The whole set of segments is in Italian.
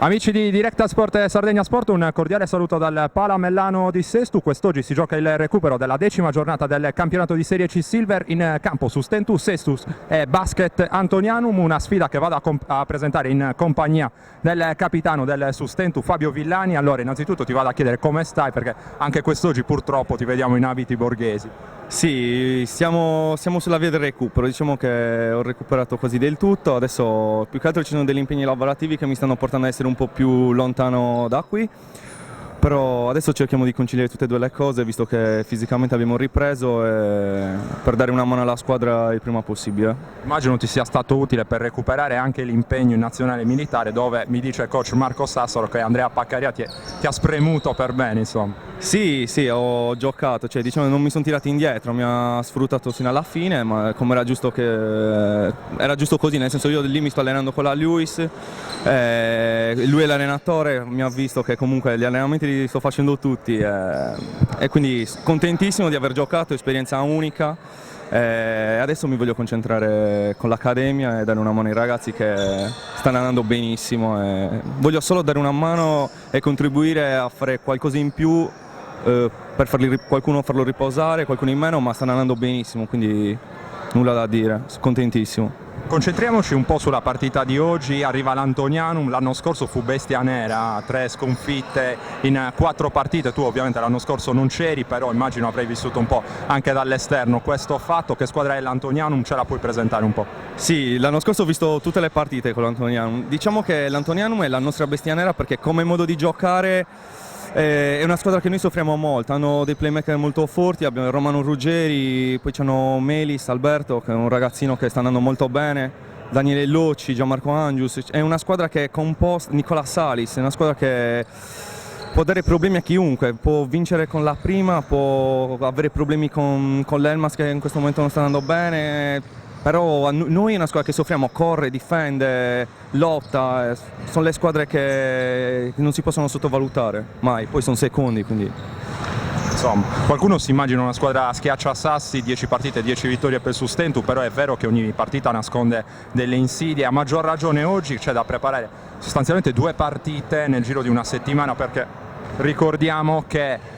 Amici di Directa Sport e Sardegna Sport, un cordiale saluto dal Pala Mellano di Sestu. Quest'oggi si gioca il recupero della 10ª giornata del campionato di Serie C Silver. In campo Sustentu Sestus e Basket Antonianum, una sfida che vado a presentare in compagnia del capitano del Sustentu, Fabio Villani. Allora, innanzitutto ti vado a chiedere come stai, perché anche quest'oggi purtroppo ti vediamo in abiti borghesi. Sì, siamo sulla via del recupero, diciamo che ho recuperato quasi del tutto, adesso più che altro ci sono degli impegni lavorativi che mi stanno portando ad essere un po' più lontano da qui, però adesso cerchiamo di conciliare tutte e due le cose, visto che fisicamente abbiamo ripreso, per dare una mano alla squadra il prima possibile. Immagino ti sia stato utile per recuperare anche l'impegno in nazionale militare, dove mi dice coach Marco Sassaro che Andrea Paccaria ti ha spremuto per bene, insomma. Sì, ho giocato, cioè diciamo non mi sono tirato indietro, mi ha sfruttato fino alla fine, ma come era giusto così, nel senso io lì mi sto allenando con la Lewis, lui è l'allenatore, mi ha visto che comunque gli allenamenti li sto facendo tutti e quindi contentissimo di aver giocato, esperienza unica. Adesso mi voglio concentrare con l'accademia e dare una mano ai ragazzi che stanno andando benissimo. Voglio solo dare una mano e contribuire a fare qualcosa in più per qualcuno farlo riposare, qualcuno in meno, ma stanno andando benissimo, quindi nulla da dire, sono contentissimo. Concentriamoci un po' sulla partita di oggi. Arriva l'Antonianum, l'anno scorso fu bestia nera, 3 sconfitte in 4 partite, tu ovviamente l'anno scorso non c'eri, però immagino avrai vissuto un po' anche dall'esterno questo fatto. Che squadra è l'Antonianum? Ce la puoi presentare un po'? Sì, l'anno scorso ho visto tutte le partite con l'Antonianum, diciamo che l'Antonianum è la nostra bestia nera perché come modo di giocare è una squadra che noi soffriamo molto, hanno dei playmaker molto forti, abbiamo Romano Ruggeri, poi c'hanno Melis, Alberto che è un ragazzino che sta andando molto bene, Daniele Locci, Gianmarco Angius, è una squadra che è composta, Nicola Salis, è una squadra che può dare problemi a chiunque, può vincere con la prima, può avere problemi con l'Elmas che in questo momento non sta andando bene. Però noi è una squadra che soffriamo, corre, difende, lotta, sono le squadre che non si possono sottovalutare mai, poi sono secondi, quindi... Insomma, qualcuno si immagina una squadra schiacciasassi, 10 partite, 10 vittorie per Sustentu, però è vero che ogni partita nasconde delle insidie. A maggior ragione oggi c'è da preparare sostanzialmente 2 partite nel giro di una settimana, perché ricordiamo che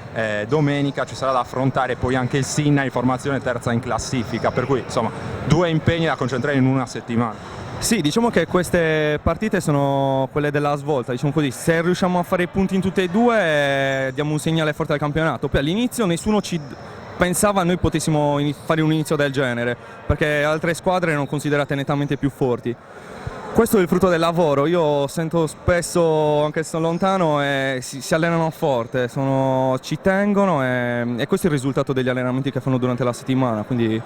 domenica ci sarà da affrontare poi anche il Sinna in formazione terza in classifica, per cui insomma 2 impegni da concentrare in una settimana. Sì, diciamo che queste partite sono quelle della svolta, diciamo così, se riusciamo a fare i punti in tutte e due diamo un segnale forte al campionato. Poi all'inizio nessuno ci pensava noi potessimo fare un inizio del genere, perché altre squadre erano considerate nettamente più forti. Questo è il frutto del lavoro, io sento spesso, anche se sono lontano, si allenano forte, ci tengono e questo è il risultato degli allenamenti che fanno durante la settimana, quindi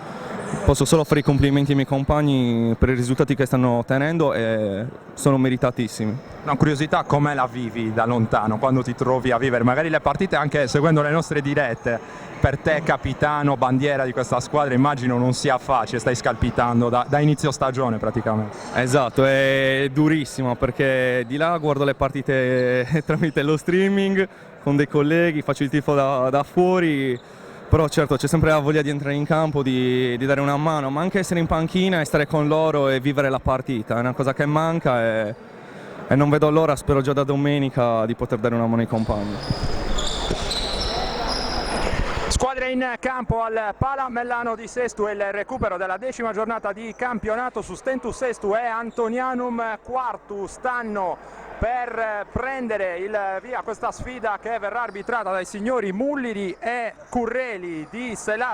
posso solo fare i complimenti ai miei compagni per i risultati che stanno ottenendo e sono meritatissimi. Una curiosità, come la vivi da lontano quando ti trovi a vivere magari le partite anche seguendo le nostre dirette? Per te capitano, bandiera di questa squadra, immagino non sia facile, stai scalpitando da inizio stagione praticamente. Esatto, è durissimo perché di là guardo le partite tramite lo streaming con dei colleghi, faccio il tifo da fuori, però certo c'è sempre la voglia di entrare in campo, di dare una mano, ma anche essere in panchina e stare con loro e vivere la partita, è una cosa che manca e non vedo l'ora, spero già da domenica di poter dare una mano ai compagni. Squadre in campo al Pala Mellano di Sestu e il recupero della 10ª giornata di campionato. Sustentu Sestu e Antonianum quartu stanno per prendere il via questa sfida che verrà arbitrata dai signori Mulliri e Curreli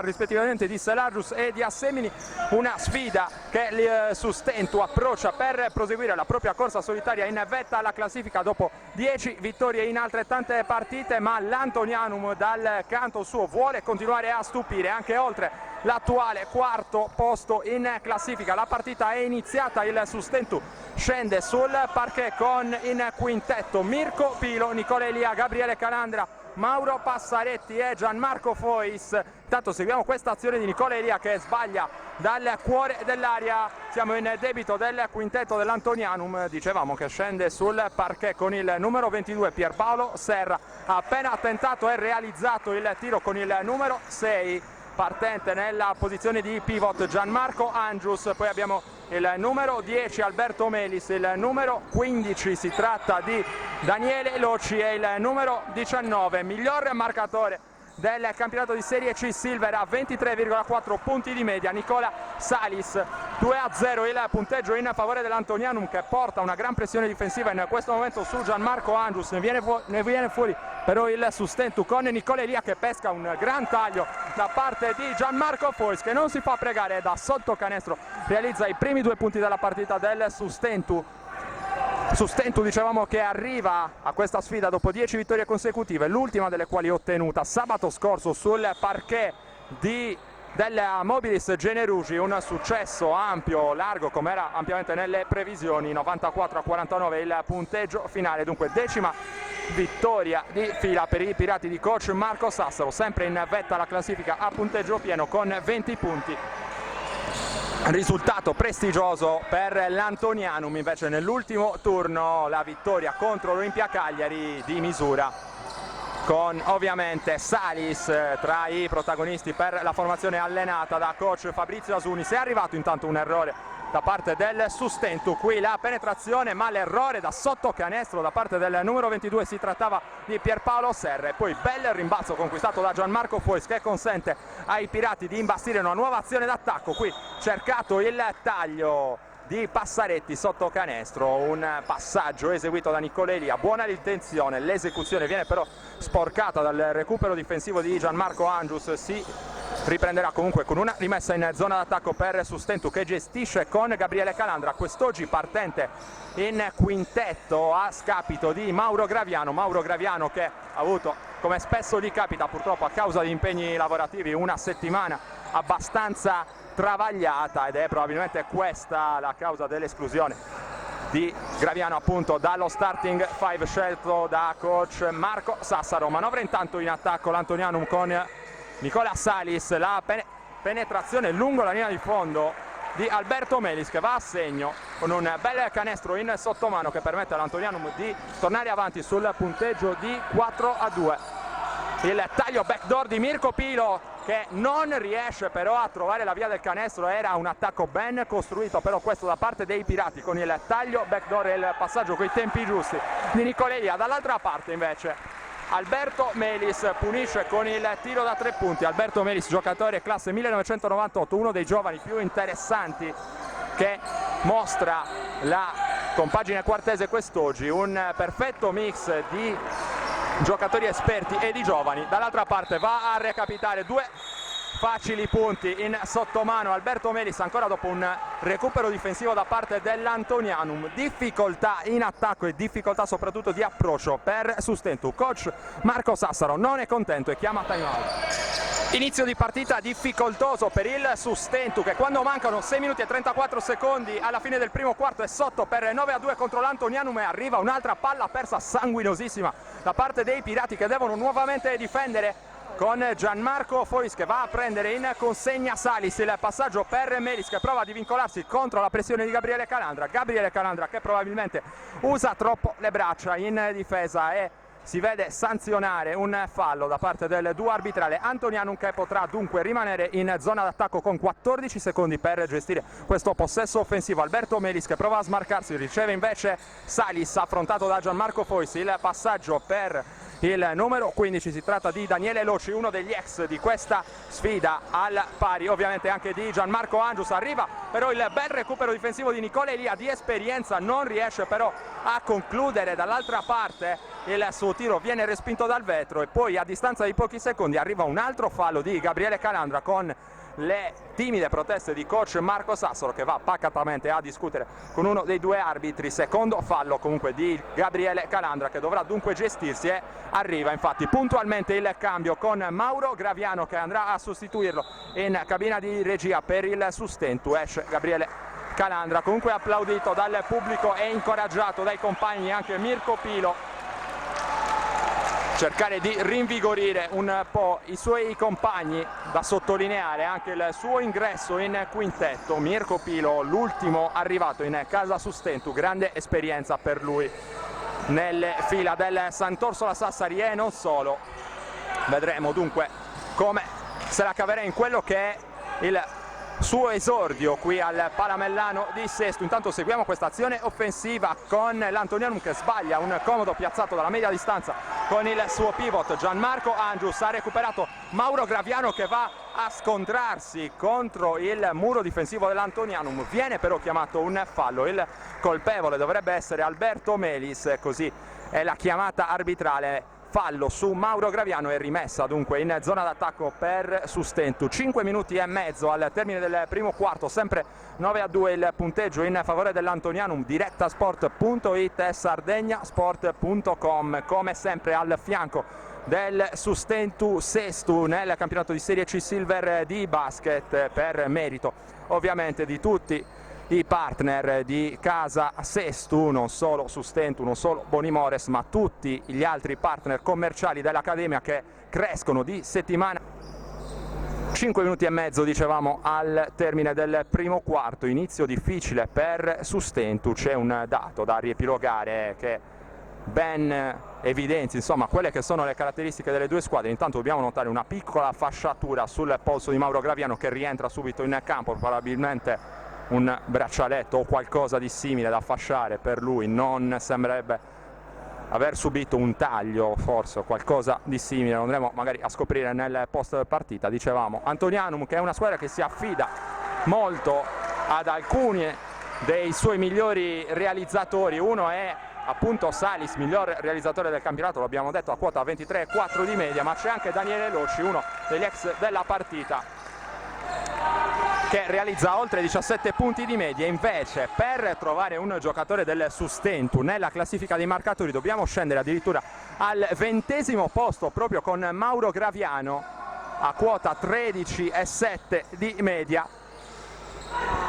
rispettivamente di Selargius e di Assemini, una sfida che il Sustentu approccia per proseguire la propria corsa solitaria in vetta alla classifica dopo 10 vittorie in altrettante partite, ma l'Antonianum dal canto suo vuole continuare a stupire anche oltre l'attuale quarto posto in classifica. La partita è iniziata, il Sustentu scende sul parquet con in quintetto Mirko Pilo, Nicola Elia, Gabriele Calandra, Mauro Passaretti e Gianmarco Fois. Intanto seguiamo questa azione di Nicola Elia che sbaglia dal cuore dell'area. Siamo in debito del quintetto dell'Antonianum, dicevamo che scende sul parquet con il numero 22 Pierpaolo Serra, ha appena tentato e realizzato il tiro con il numero 6. Partente nella posizione di pivot Gianmarco Angius, poi abbiamo il numero 10 Alberto Melis, il numero 15 si tratta di Daniele Loci e il numero 19, miglior marcatore del campionato di Serie C Silver a 23,4 punti di media, Nicola Salis. 2-0 il punteggio in favore dell'Antonianum, che porta una gran pressione difensiva in questo momento su Gianmarco Andrus. Ne viene fuori però il Sustentu con Nicola Elia che pesca un gran taglio da parte di Gianmarco Fois, che non si fa pregare, da sotto canestro realizza i primi 2 punti della partita del Sustentu. Sustentu, dicevamo, che arriva a questa sfida dopo 10 vittorie consecutive, l'ultima delle quali ottenuta sabato scorso sul parquet della Mobilis Generugi, un successo ampio, largo, come era ampiamente nelle previsioni, 94-49 il punteggio finale. Dunque 10ª vittoria di fila per i pirati di coach Marco Sassaro, sempre in vetta alla classifica a punteggio pieno con 20 punti. Risultato prestigioso per l'Antonianum invece nell'ultimo turno, la vittoria contro l'Olimpia Cagliari di misura, con ovviamente Salis tra i protagonisti per la formazione allenata da coach Fabrizio Asunis. È arrivato intanto un errore da parte del Sustentu, qui la penetrazione ma l'errore da sotto canestro da parte del numero 22, si trattava di Pierpaolo Serra, e poi bel rimbalzo conquistato da Gianmarco Fois che consente ai pirati di imbastire una nuova azione d'attacco. Qui cercato il taglio di Passaretti sotto canestro, un passaggio eseguito da Nicola Elia, buona l'intenzione, l'esecuzione viene però sporcata dal recupero difensivo di Gianmarco Angius. Si riprenderà comunque con una rimessa in zona d'attacco per Sustentu, che gestisce con Gabriele Calandra, quest'oggi partente in quintetto a scapito di Mauro Graviano che ha avuto, come spesso gli capita purtroppo a causa di impegni lavorativi, una settimana abbastanza travagliata, ed è probabilmente questa la causa dell'esclusione di Graviano appunto dallo starting 5 scelto da coach Marco Sassaro. Manovra intanto in attacco l'Antonianum con Nicola Salis, la penetrazione lungo la linea di fondo di Alberto Melis che va a segno con un bel canestro in sottomano che permette all'Antonianum di tornare avanti sul punteggio di 4-2. Il taglio backdoor di Mirko Pilo che non riesce però a trovare la via del canestro, era un attacco ben costruito però questo da parte dei pirati, con il taglio backdoor e il passaggio coi tempi giusti di Nicola Elia. Dall'altra parte invece Alberto Melis punisce con il tiro da 3 punti. Alberto Melis, giocatore classe 1998, uno dei giovani più interessanti che mostra la compagine quartese quest'oggi, un perfetto mix di giocatori esperti e di giovani. Dall'altra parte va a recapitare 2 facili punti in sottomano Alberto Melis, ancora dopo un recupero difensivo da parte dell'Antonianum. Difficoltà in attacco e difficoltà soprattutto di approccio per Sustentu. Coach Marco Sassaro non è contento e chiama time out. Inizio di partita difficoltoso per il Sustentu, che quando mancano 6 minuti e 34 secondi alla fine del primo quarto è sotto per 9-2 contro l'Antonianum, e arriva un'altra palla persa sanguinosissima da parte dei pirati che devono nuovamente difendere, con Gianmarco Fois che va a prendere in consegna Salis. Il passaggio per Melis che prova a divincolarsi contro la pressione di Gabriele Calandra che probabilmente usa troppo le braccia in difesa e si vede sanzionare un fallo da parte del duo arbitrale. Antonianum che potrà dunque rimanere in zona d'attacco con 14 secondi per gestire questo possesso offensivo. Alberto Melis che prova a smarcarsi, riceve invece Salis affrontato da Gianmarco Fois. Il passaggio per il numero 15, si tratta di Daniele Loci, uno degli ex di questa sfida, al pari ovviamente anche di Gianmarco Angius. Arriva però il bel recupero difensivo di Nicola Elia, di esperienza, non riesce però a concludere. Dall'altra parte il suo tiro viene respinto dal vetro e poi a distanza di pochi secondi arriva un altro fallo di Gabriele Calandra, con le timide proteste di coach Marco Sassaro che va pacatamente a discutere con uno dei 2 arbitri. Secondo fallo comunque di Gabriele Calandra, che dovrà dunque gestirsi, e arriva infatti puntualmente il cambio con Mauro Graviano che andrà a sostituirlo in cabina di regia per il Sustentu. Esce Gabriele Calandra, comunque applaudito dal pubblico e incoraggiato dai compagni anche Mirko Pilo, cercare di rinvigorire un po' i suoi compagni. Da sottolineare anche il suo ingresso in quintetto, Mirko Pilo, l'ultimo arrivato in casa Sustentu, grande esperienza per lui nelle fila del Sant'Orsola Sassari e non solo. Vedremo dunque come se la caverà in quello che è il suo esordio qui al Palamellano di Sesto. Intanto seguiamo questa azione offensiva con l'Antonianum che sbaglia un comodo piazzato dalla media distanza con il suo pivot Gianmarco Angius. Ha recuperato Mauro Graviano che va a scontrarsi contro il muro difensivo dell'Antonianum, viene però chiamato un fallo, il colpevole dovrebbe essere Alberto Melis, così è la chiamata arbitrale. Fallo su Mauro Graviano e rimessa dunque in zona d'attacco per Sustentu. 5 minuti e mezzo al termine del primo quarto, sempre 9-2 il punteggio in favore dell'Antonianum. Direttasport.it e sardegnasport.com, come sempre al fianco del Sustentu Sestu nel campionato di Serie C Silver di basket, per merito ovviamente di tutti i partner di casa Sestu, non solo Sustentu, non solo Bonimores, ma tutti gli altri partner commerciali dell'Accademia che crescono di settimana. 5 minuti e mezzo dicevamo al termine del primo quarto, inizio difficile per Sustentu. C'è un dato da riepilogare che ben evidenzia insomma quelle che sono le caratteristiche delle due squadre. Intanto dobbiamo notare una piccola fasciatura sul polso di Mauro Graviano che rientra subito in campo, probabilmente un braccialetto o qualcosa di simile da fasciare per lui, non sembrerebbe aver subito un taglio, forse qualcosa di simile, lo andremo magari a scoprire nel post partita. Dicevamo Antonianum che è una squadra che si affida molto ad alcuni dei suoi migliori realizzatori, uno è appunto Salis, miglior realizzatore del campionato, lo abbiamo detto, a quota 23,4 di media, ma c'è anche Daniele Loci, uno degli ex della partita, che realizza oltre 17 punti di media. Invece per trovare un giocatore del Sustentu nella classifica dei marcatori dobbiamo scendere addirittura al 20° posto, proprio con Mauro Graviano a quota 13,7 di media.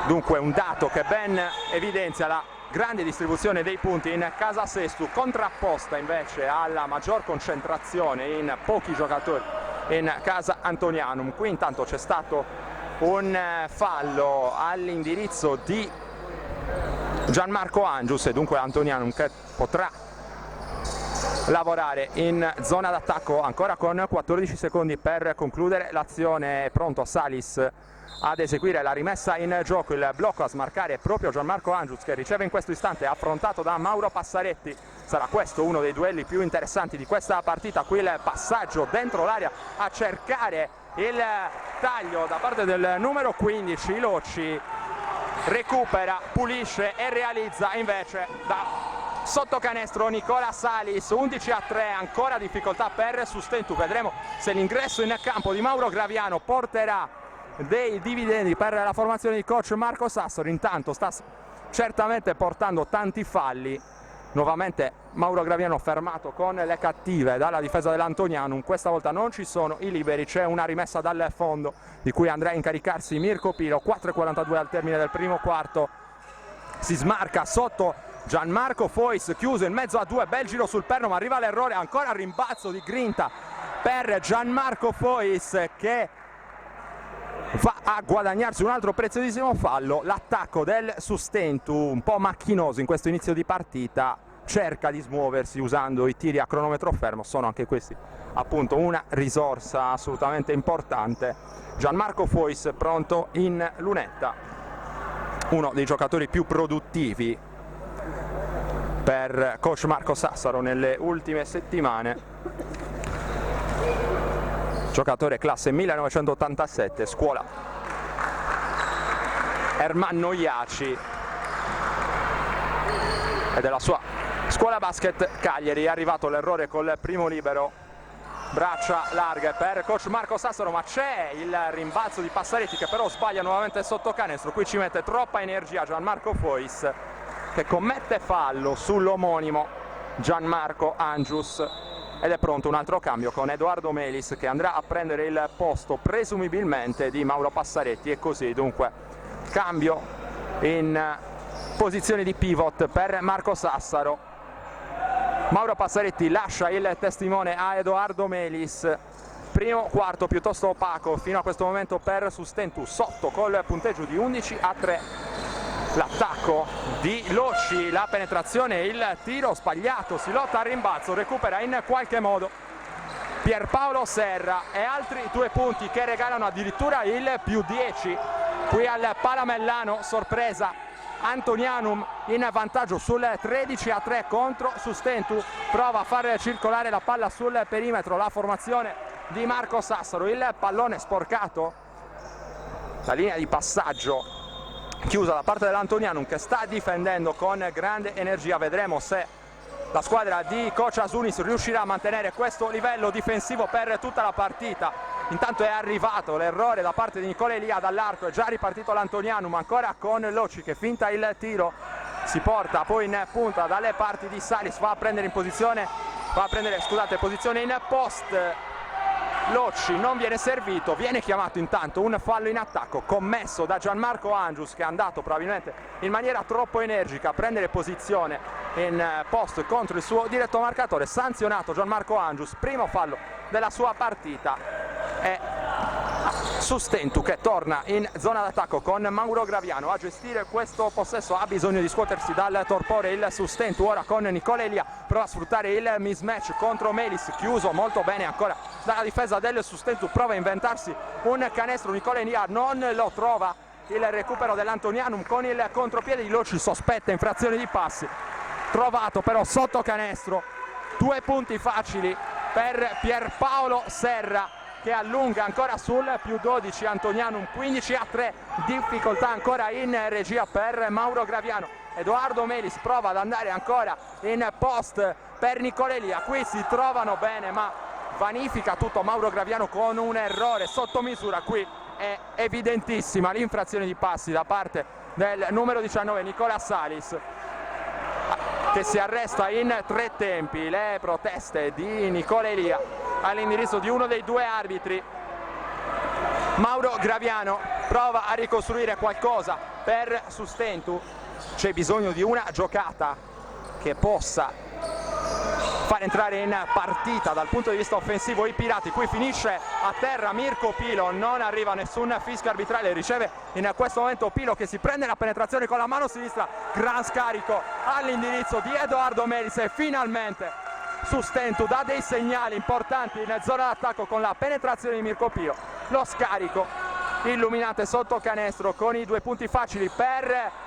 Dunque un dato che ben evidenzia la grande distribuzione dei punti in casa Sestu, contrapposta invece alla maggior concentrazione in pochi giocatori in casa Antonianum. Qui intanto c'è stato un fallo all'indirizzo di Gianmarco Angius e dunque Antonianum che potrà lavorare in zona d'attacco ancora con 14 secondi per concludere l'azione. È pronto Salis ad eseguire la rimessa in gioco, il blocco a smarcare è proprio Gianmarco Angius che riceve in questo istante, affrontato da Mauro Passaretti. Sarà questo uno dei duelli più interessanti di questa partita. Qui il passaggio dentro l'area a cercare il taglio da parte del numero 15, Loci recupera, pulisce e realizza invece da sotto canestro Nicola Salis. 11-3, ancora difficoltà per Sustentu. Vedremo se l'ingresso in campo di Mauro Graviano porterà dei dividendi per la formazione di coach Marco Sassaro. Intanto sta certamente portando tanti falli. Nuovamente Mauro Graviano fermato con le cattive dalla difesa dell'Antonianum. Questa volta non ci sono i liberi, c'è una rimessa dal fondo di cui andrà a incaricarsi Mirko Pilo. 4,42 al termine del primo quarto, si smarca sotto Gianmarco Fois, chiuso in mezzo a due, bel giro sul perno ma arriva l'errore, ancora rimbalzo di grinta per Gianmarco Fois che va a guadagnarsi un altro preziosissimo fallo. L'attacco del Sustentu, un po' macchinoso in questo inizio di partita, cerca di smuoversi usando i tiri a cronometro fermo, sono anche questi appunto una risorsa assolutamente importante. Gianmarco Fois pronto in lunetta, uno dei giocatori più produttivi per coach Marco Sassaro nelle ultime settimane, giocatore classe 1987, scuola Ermanno Iaci e della sua scuola basket Cagliari. È arrivato l'errore col primo libero, braccia larghe per coach Marco Sassaro, ma c'è il rimbalzo di Passaretti che però sbaglia nuovamente sotto canestro. Qui ci mette troppa energia Gianmarco Fois che commette fallo sull'omonimo Gianmarco Angius. Ed è pronto un altro cambio con Edoardo Melis che andrà a prendere il posto presumibilmente di Mauro Passaretti, e così dunque cambio in posizione di pivot per Marco Sassaro. Mauro Passaretti lascia il testimone a Edoardo Melis. Primo quarto piuttosto opaco fino a questo momento per Sustentu, sotto col punteggio di 11-3. L'attacco di Loci, la penetrazione, il tiro sbagliato, si lotta al rimbalzo, recupera in qualche modo Pierpaolo Serra e altri 2 punti che regalano addirittura il +10 qui al Palamellano, sorpresa, Antonianum in vantaggio sul 13-3 contro Sustentu, prova a far circolare la palla sul perimetro la formazione di Marco Sassaro, il pallone sporcato, la linea di passaggio chiusa da parte dell'Antonianum che sta difendendo con grande energia. Vedremo se la squadra di coach Asunis riuscirà a mantenere questo livello difensivo per tutta la partita. Intanto è arrivato l'errore da parte di Nicola Elia dall'arco, è già ripartito l'Antonianum, ancora con Loci che finta il tiro, si porta poi in punta dalle parti di Salis, va a prendere posizione in post. Loci non viene servito, viene chiamato intanto un fallo in attacco commesso da Gianmarco Angius, che è andato probabilmente in maniera troppo energica a prendere posizione in post contro il suo diretto marcatore. Sanzionato Gianmarco Angius, primo fallo della sua partita. È Sustentu che torna in zona d'attacco con Mauro Graviano a gestire questo possesso, ha bisogno di scuotersi dal torpore il Sustentu, ora con Nicola Elia, prova a sfruttare il mismatch contro Melis, chiuso molto bene ancora dalla difesa del Sustentu, prova a inventarsi un canestro, Nicola Elia non lo trova, il recupero dell'Antonianum con il contropiede di Loci, sospetta infrazione di passi, trovato però sotto canestro, 2 punti facili per Pierpaolo Serra che allunga ancora sul +12, Antonianum 15-3, difficoltà ancora in regia per Mauro Graviano. Edoardo Melis prova ad andare ancora in post per Nicola Elia, qui si trovano bene ma vanifica tutto Mauro Graviano con un errore sotto misura. Qui è evidentissima l'infrazione di passi da parte del numero 19 Nicola Salis, che si arresta in 3 tempi. Le proteste di Nicola Elia all'indirizzo di uno dei 2 arbitri. Mauro Graviano prova a ricostruire qualcosa per Sustentu, c'è bisogno di una giocata che possa far entrare in partita dal punto di vista offensivo i Pirati. Qui finisce a terra Mirko Pilo, non arriva nessun fischio arbitrale, riceve in questo momento Pilo che si prende la penetrazione con la mano sinistra, gran scarico all'indirizzo di Edoardo Melis e finalmente Sustentu dà dei segnali importanti in zona d'attacco con la penetrazione di Mirko Pilo, lo scarico illuminante sotto canestro con i 2 punti facili per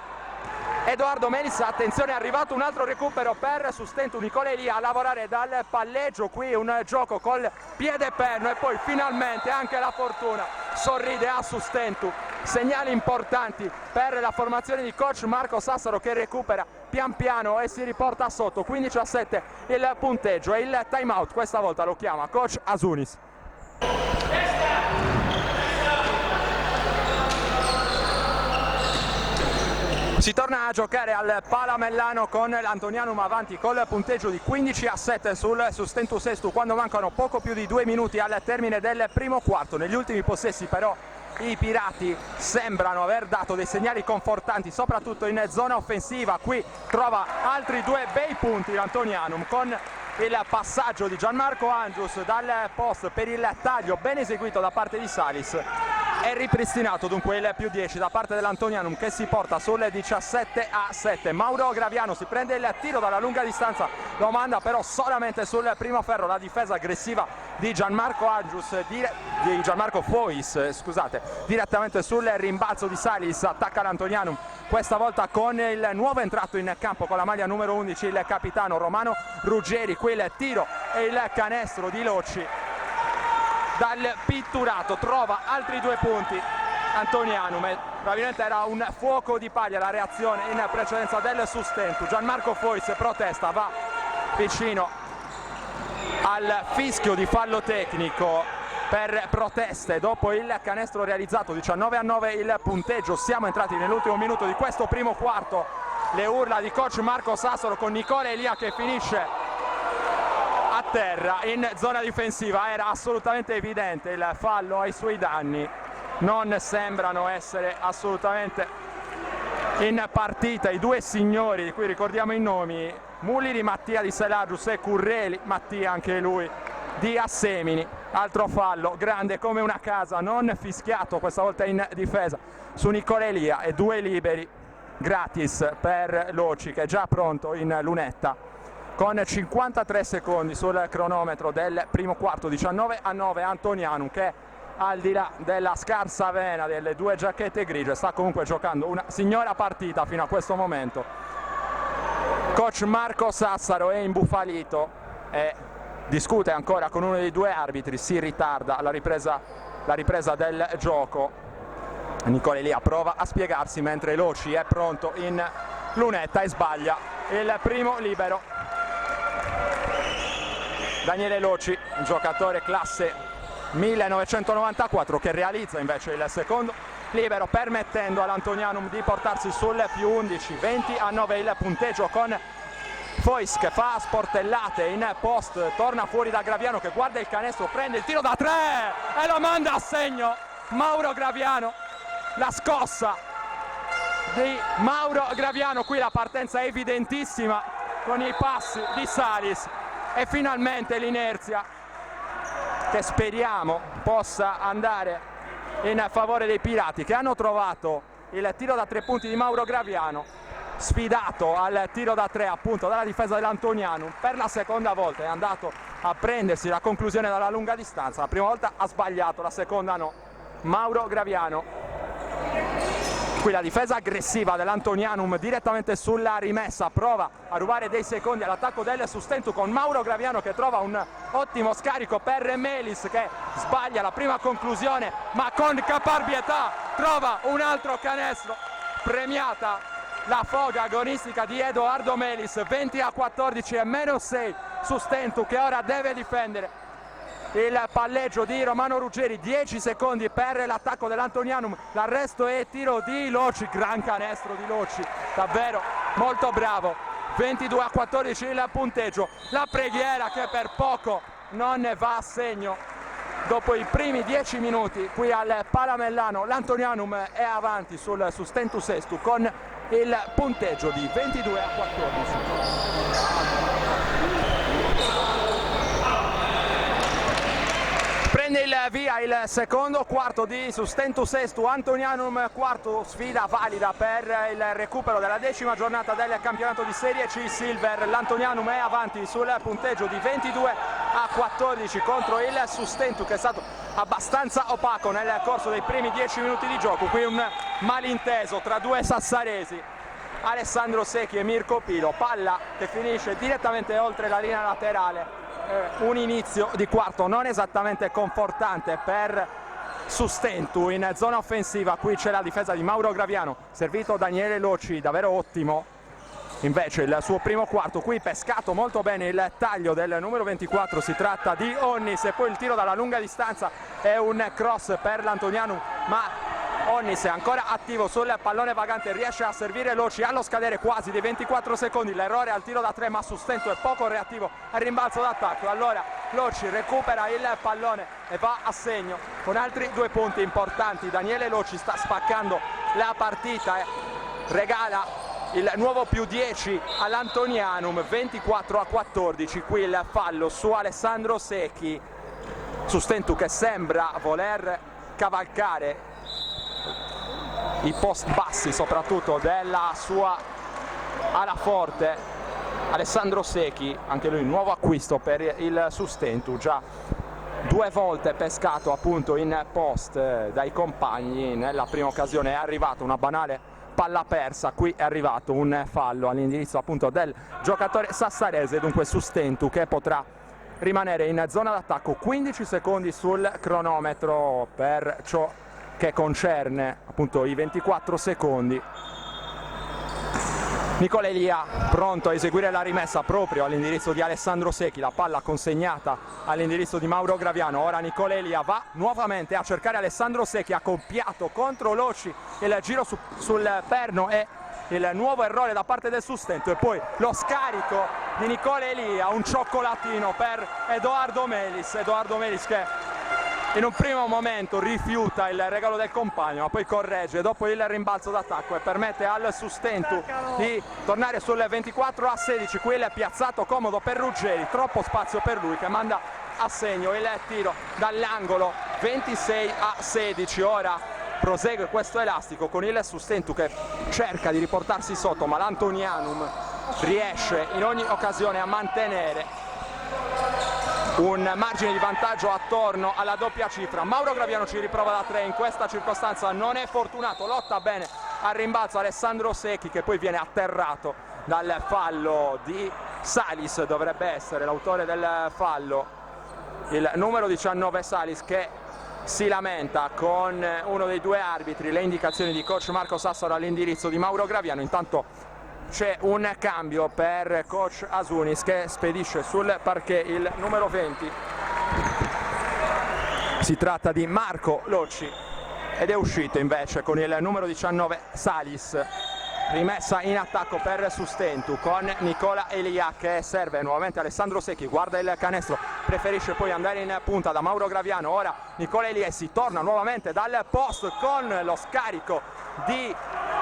Edoardo Melis. Attenzione, è arrivato un altro recupero per Sustentu, Nicola Elia a lavorare dal palleggio, qui un gioco col piede perno e poi finalmente anche la fortuna sorride a Sustentu. Segnali importanti per la formazione di coach Marco Sassaro che recupera pian piano e si riporta sotto 15-7 il punteggio e il time out questa volta lo chiama coach Asunis. Si torna a giocare al Palamellano con l'Antonianum avanti col punteggio di 15-7 sul Sustentu Sestu quando mancano poco più di 2 minuti al termine del primo quarto. Negli ultimi possessi però i Pirati sembrano aver dato dei segnali confortanti soprattutto in zona offensiva. Qui trova altri 2 bei punti l'Antonianum con il passaggio di Gianmarco Angius dal post per il taglio ben eseguito da parte di Salis. È ripristinato dunque il +10 da parte dell'Antonianum che si porta sul 17-7. Mauro Graviano si prende il tiro dalla lunga distanza, lo manda però solamente sul primo ferro. La difesa aggressiva di Gianmarco Angius, di Gianmarco Fois, scusate, direttamente sul rimbalzo di Salis, attacca l'Antonianum questa volta con il nuovo entrato in campo con la maglia numero 11, il capitano Romano Ruggeri. Qui il tiro e il canestro di Loci dal pitturato, trova altri 2 punti Antonianum. Probabilmente era un fuoco di paglia la reazione in precedenza del Sustentu. Gianmarco Fois protesta, va vicino al fischio di fallo tecnico per proteste dopo il canestro realizzato. 19-9 il punteggio, siamo entrati nell'ultimo minuto di questo primo quarto. Le urla di coach Marco Sassaro con Nicola Elia che finisce a terra in zona difensiva. Era assolutamente evidente il fallo ai suoi danni, non sembrano essere assolutamente in partita i 2 signori di cui ricordiamo i nomi, Muliri Mattia di Selagius e Curreli Mattia anche lui di Assemini. Altro fallo grande come una casa, non fischiato questa volta in difesa su Nicola Elia e 2 liberi gratis per Loci che è già pronto in lunetta con 53 secondi sul cronometro del primo quarto. 19-9 Antonianum che al di là della scarsa vena delle due giacchette grigie, sta comunque giocando una signora partita fino a questo momento. Coach Marco Sassaro è imbufalito e discute ancora con uno dei due arbitri, si ritarda la ripresa del gioco. Nicole Elia prova a spiegarsi mentre Loci è pronto in lunetta e sbaglia il primo libero. Daniele Loci, un giocatore classe 1994 che realizza invece il secondo libero, permettendo all'Antonianum di portarsi sul più 11, 20-9 il punteggio, con Fois che fa sportellate in post, torna fuori da Graviano che guarda il canestro, prende il tiro da 3 e lo manda a segno Mauro Graviano. La scossa di Mauro Graviano, qui la partenza è evidentissima con i passi di Salis e finalmente l'inerzia che speriamo possa andare in favore dei Pirati, che hanno trovato il tiro da 3 punti di Mauro Graviano, sfidato al tiro da 3 appunto dalla difesa dell'Antonianum. Per la seconda volta è andato a prendersi la conclusione dalla lunga distanza, la prima volta ha sbagliato, la seconda no. Mauro Graviano. Qui la difesa aggressiva dell'Antonianum direttamente sulla rimessa, prova a rubare dei secondi all'attacco del Sustentu con Mauro Graviano che trova un ottimo scarico per Melis che sbaglia la prima conclusione, ma con caparbietà trova un altro canestro. Premiata la foga agonistica di Edoardo Melis, 20-14 e meno 6 Sustentu che ora deve difendere il palleggio di Romano Ruggeri. 10 secondi per l'attacco dell'Antonianum, l'arresto e tiro di Loci, gran canestro di Loci, davvero molto bravo. 22-14 il punteggio, la preghiera che per poco non ne va a segno. Dopo i primi 10 minuti qui al Palamellano l'Antonianum è avanti sul Sustentu Sestu con il punteggio di 22-14. Prende il via il secondo quarto di Sustentu Sestu Antonianum, quarto sfida valida per il recupero della 10ª giornata del campionato di Serie C Silver. L'Antonianum è avanti sul punteggio di 22-14 contro il Sustentu, che è stato abbastanza opaco nel corso dei primi 10 minuti di gioco. Qui un malinteso tra due sassaresi, Alessandro Secchi e Mirko Pilo, palla che finisce direttamente oltre la linea laterale. Un inizio di quarto non esattamente confortante per Sustentu in zona offensiva. Qui c'è la difesa di Mauro Graviano, servito Daniele Loci, davvero ottimo invece il suo primo quarto. Qui pescato molto bene il taglio del numero 24, si tratta di Onnis, e poi il tiro dalla lunga distanza è un cross per l'Antonianum, ma Onnis è ancora attivo sul pallone vagante, riesce a servire Loci allo scadere quasi dei 24 secondi, l'errore al tiro da 3, ma Sustentu è poco reattivo al rimbalzo d'attacco. Allora Loci recupera il pallone e va a segno con altri 2 punti importanti. Daniele Loci sta spaccando la partita e regala il nuovo più 10 all'Antonianum, 24-14. Qui il fallo su Alessandro Secchi. Sustentu che sembra voler cavalcare i post bassi soprattutto della sua ala forte. Alessandro Secchi, anche lui nuovo acquisto per il Sustentu, già 2 volte pescato appunto in post dai compagni. Nella prima occasione è arrivata una banale palla persa, qui è arrivato un fallo all'indirizzo appunto del giocatore sassarese, dunque Sustentu che potrà rimanere in zona d'attacco. 15 secondi sul cronometro per ciò che concerne appunto i 24 secondi. Nicole Elia pronto a eseguire la rimessa proprio all'indirizzo di Alessandro Secchi, la palla consegnata all'indirizzo di Mauro Graviano. Ora Nicole Elia va nuovamente a cercare Alessandro Secchi, accoppiato contro Loci, il giro sul perno e il nuovo errore da parte del Sustentu, e poi lo scarico di Nicole Elia, un cioccolatino per Edoardo Melis che in un primo momento rifiuta il regalo del compagno, ma poi corregge dopo il rimbalzo d'attacco e permette al Sustentu di tornare sul 24-16. Qui il piazzato comodo per Ruggeri, troppo spazio per lui che manda a segno il tiro dall'angolo, 26-16. Ora prosegue questo elastico con il Sustentu che cerca di riportarsi sotto, ma l'Antonianum riesce in ogni occasione a mantenere un margine di vantaggio attorno alla doppia cifra. Mauro Graviano ci riprova da 3, in questa circostanza non è fortunato, lotta bene al rimbalzo Alessandro Secchi, che poi viene atterrato dal fallo di Salis, dovrebbe essere l'autore del fallo, il numero 19 Salis, che si lamenta con uno dei due arbitri. Le indicazioni di coach Marco Sassaro all'indirizzo di Mauro Graviano. Intanto c'è un cambio per coach Asunis, che spedisce sul parquet il numero 20. Si tratta di Marco Locci ed è uscito invece con il numero 19 Salis. Rimessa in attacco per Sustentu con Nicola Elia, che serve nuovamente Alessandro Secchi, guarda il canestro, preferisce poi andare in punta da Mauro Graviano. Ora Nicola Elia, si torna nuovamente dal post con lo scarico di